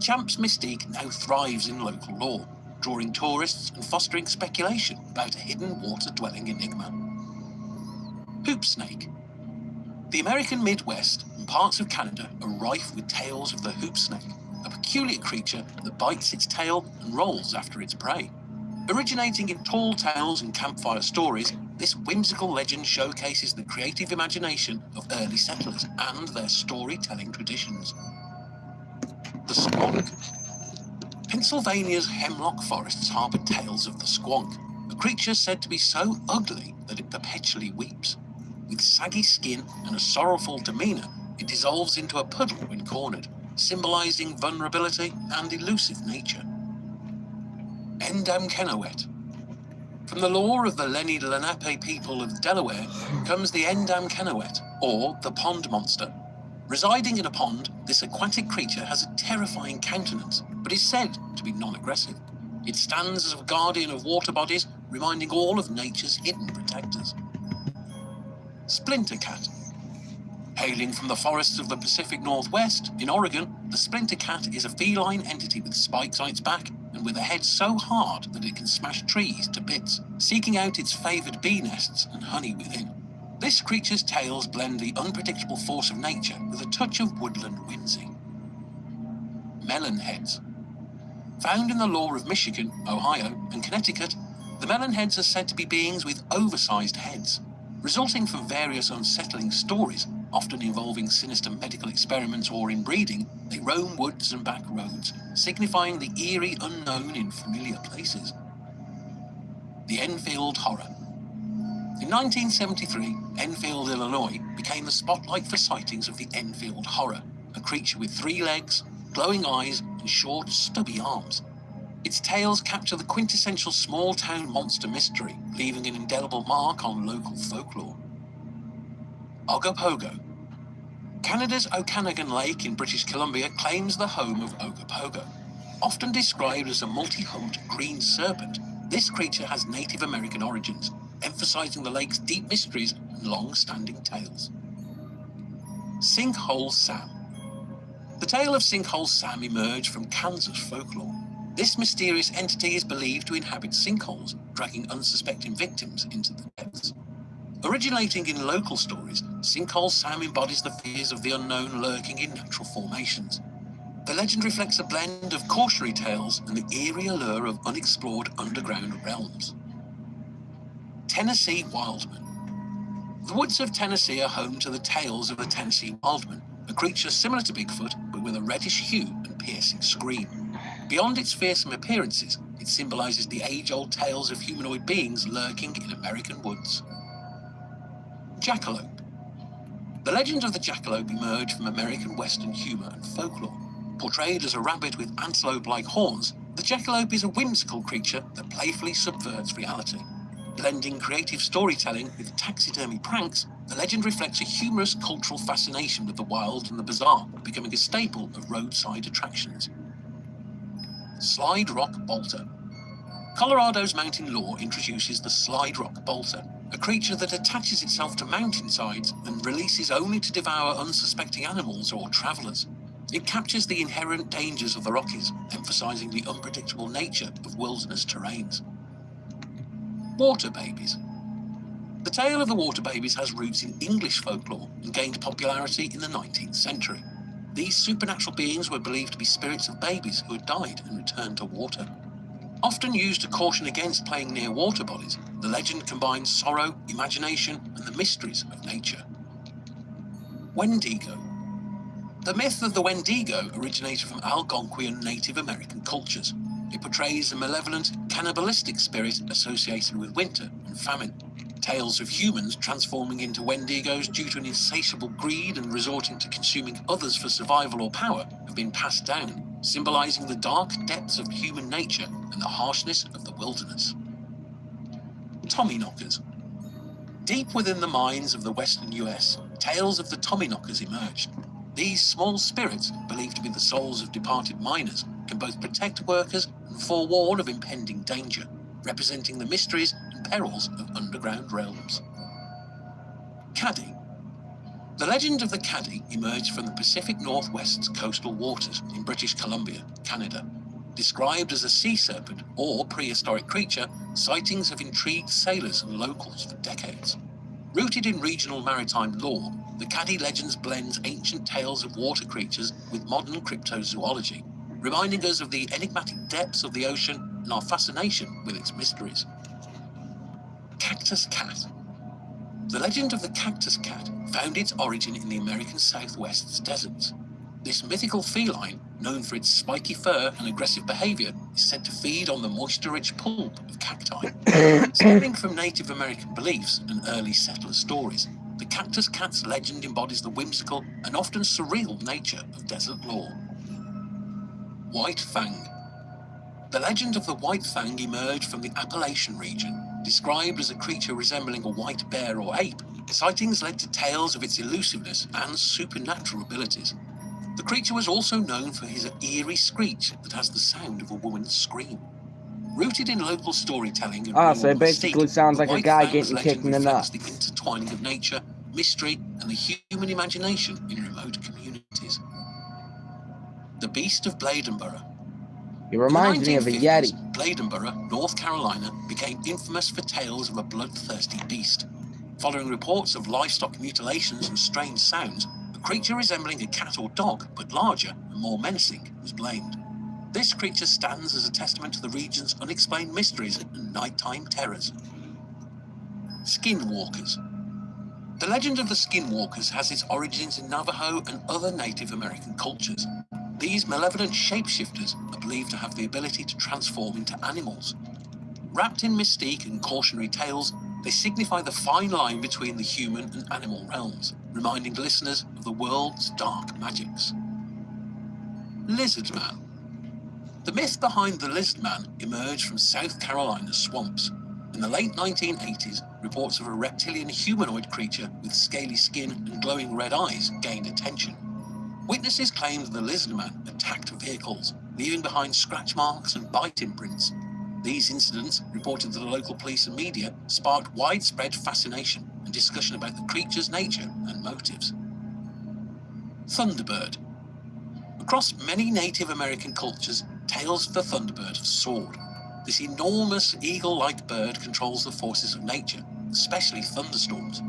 Champ's mystique now thrives in local lore, drawing tourists and fostering speculation about a hidden water-dwelling enigma. Hoop snake. The American Midwest and parts of Canada are rife with tales of the hoop snake, a peculiar creature that bites its tail and rolls after its prey. Originating in tall tales and campfire stories, this whimsical legend showcases the creative imagination of early settlers and their storytelling traditions. The squonk. Pennsylvania's hemlock forests harbour tales of the squonk, a creature said to be so ugly that it perpetually weeps. With saggy skin and a sorrowful demeanour, it dissolves into a puddle when cornered, symbolising vulnerability and elusive nature. Endamkenowet. From the lore of the Lenni Lenape people of Delaware comes the Endamkenowet, or the pond monster. Residing in a pond, this aquatic creature has a terrifying countenance, but is said to be non-aggressive. It stands as a guardian of water bodies, reminding all of nature's hidden protectors. Splinter cat. Hailing from the forests of the Pacific Northwest, in Oregon, the splinter cat is a feline entity with spikes on its back and with a head so hard that it can smash trees to bits, seeking out its favoured bee nests and honey within. This creature's tales blend the unpredictable force of nature with a touch of woodland whimsy. Melonheads. Found in the lore of Michigan, Ohio, and Connecticut, the melonheads are said to be beings with oversized heads. Resulting from various unsettling stories, often involving sinister medical experiments or inbreeding, they roam woods and back roads, signifying the eerie unknown in familiar places. The Enfield Horror. In 1973, Enfield, Illinois, became the spotlight for sightings of the Enfield Horror, a creature with 3 legs, glowing eyes, and short, stubby arms. Its tales capture the quintessential small-town monster mystery, leaving an indelible mark on local folklore. Ogopogo. Canada's Okanagan Lake in British Columbia claims the home of Ogopogo. Often described as a multi-humped green serpent, this creature has Native American origins, emphasizing the lake's deep mysteries and long-standing tales. Sinkhole Sam. The tale of Sinkhole Sam emerged from Kansas folklore. This mysterious entity is believed to inhabit sinkholes, dragging unsuspecting victims into the depths. Originating in local stories, Sinkhole Sam embodies the fears of the unknown lurking in natural formations. The legend reflects a blend of cautionary tales and the eerie allure of unexplored underground realms. Tennessee Wildman. The woods of Tennessee are home to the tales of the Tennessee Wildman, a creature similar to Bigfoot, but with a reddish hue and piercing scream. Beyond its fearsome appearances, it symbolizes the age-old tales of humanoid beings lurking in American woods. Jackalope. The legend of the jackalope emerged from American Western humor and folklore. Portrayed as a rabbit with antelope-like horns, the jackalope is a whimsical creature that playfully subverts reality. Blending creative storytelling with taxidermy pranks, the legend reflects a humorous cultural fascination with the wild and the bizarre, becoming a staple of roadside attractions. Slide Rock Bolter. Colorado's mountain lore introduces the slide rock bolter, a creature that attaches itself to mountainsides and releases only to devour unsuspecting animals or travelers. It captures the inherent dangers of the Rockies, emphasizing the unpredictable nature of wilderness terrains. Water babies. The tale of the water babies has roots in English folklore and gained popularity in the 19th century. These supernatural beings were believed to be spirits of babies who had died and returned to water. Often used to caution against playing near water bodies, the legend combines sorrow, imagination, and the mysteries of nature. Wendigo. The myth of the Wendigo originated from Algonquian Native American cultures. It portrays a malevolent, cannibalistic spirit associated with winter and famine. Tales of humans transforming into Wendigos due to an insatiable greed and resorting to consuming others for survival or power have been passed down, symbolizing the dark depths of human nature and the harshness of the wilderness. Tommyknockers. Deep within the mines of the western US, tales of the Tommyknockers emerged. These small spirits, believed to be the souls of departed miners, can both protect workers and forewarn of impending danger, representing the mysteries and perils of underground realms. Caddy. The legend of the Caddy emerged from the Pacific Northwest's coastal waters in British Columbia, Canada. Described as a sea serpent or prehistoric creature, sightings have intrigued sailors and locals for decades. Rooted in regional maritime lore, the Caddy legends blends ancient tales of water creatures with modern cryptozoology, reminding us of the enigmatic depths of the ocean and our fascination with its mysteries. Cactus Cat. The legend of the cactus cat found its origin in the American Southwest's deserts. This mythical feline, known for its spiky fur and aggressive behavior, is said to feed on the moisture-rich pulp of cacti. Stemming from Native American beliefs and early settler stories, the cactus cat's legend embodies the whimsical and often surreal nature of desert lore. White Fang. The legend of the White Fang emerged from the Appalachian region. Described as a creature resembling a white bear or ape, sightings led to tales of its elusiveness and supernatural abilities. The creature was also known for his eerie screech that has the sound of a woman's scream. Rooted in local storytelling and So it basically sounds like a guy getting kicked in the nuts. The intertwining of nature, mystery, and the human imagination in remote communities. The Beast of Bladenborough. It reminds me of a Yeti. Bladenborough, North Carolina, became infamous for tales of a bloodthirsty beast. Following reports of livestock mutilations and strange sounds, a creature resembling a cat or dog, but larger and more menacing, was blamed. This creature stands as a testament to the region's unexplained mysteries and nighttime terrors. Skinwalkers. The legend of the Skinwalkers has its origins in Navajo and other Native American cultures. These malevolent shapeshifters are believed to have the ability to transform into animals. Wrapped in mystique and cautionary tales, they signify the fine line between the human and animal realms, reminding listeners of the world's dark magics. Lizard Man. The myth behind the Lizard Man emerged from South Carolina's swamps. In the late 1980s, reports of a reptilian humanoid creature with scaly skin and glowing red eyes gained attention. Witnesses claimed the Lizard Man attacked vehicles, leaving behind scratch marks and bite imprints. These incidents, reported to the local police and media, sparked widespread fascination and discussion about the creature's nature and motives. Thunderbird. Across many Native American cultures, tales of the Thunderbird have soared. This enormous eagle-like bird controls the forces of nature, especially thunderstorms.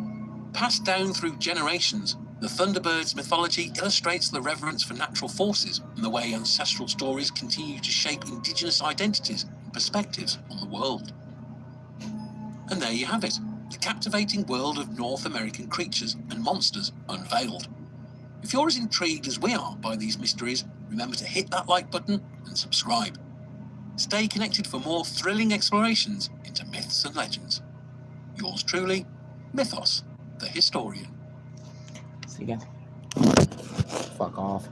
Passed down through generations, The Thunderbird's mythology illustrates the reverence for natural forces and the way ancestral stories continue to shape indigenous identities and perspectives on the world. And there you have it, the captivating world of North American creatures and monsters unveiled. If you're as intrigued as we are by these mysteries, remember to hit that like button and subscribe. Stay connected for more thrilling explorations into myths and legends. Yours truly, Mythos, the Historian. See you guys. Fuck off.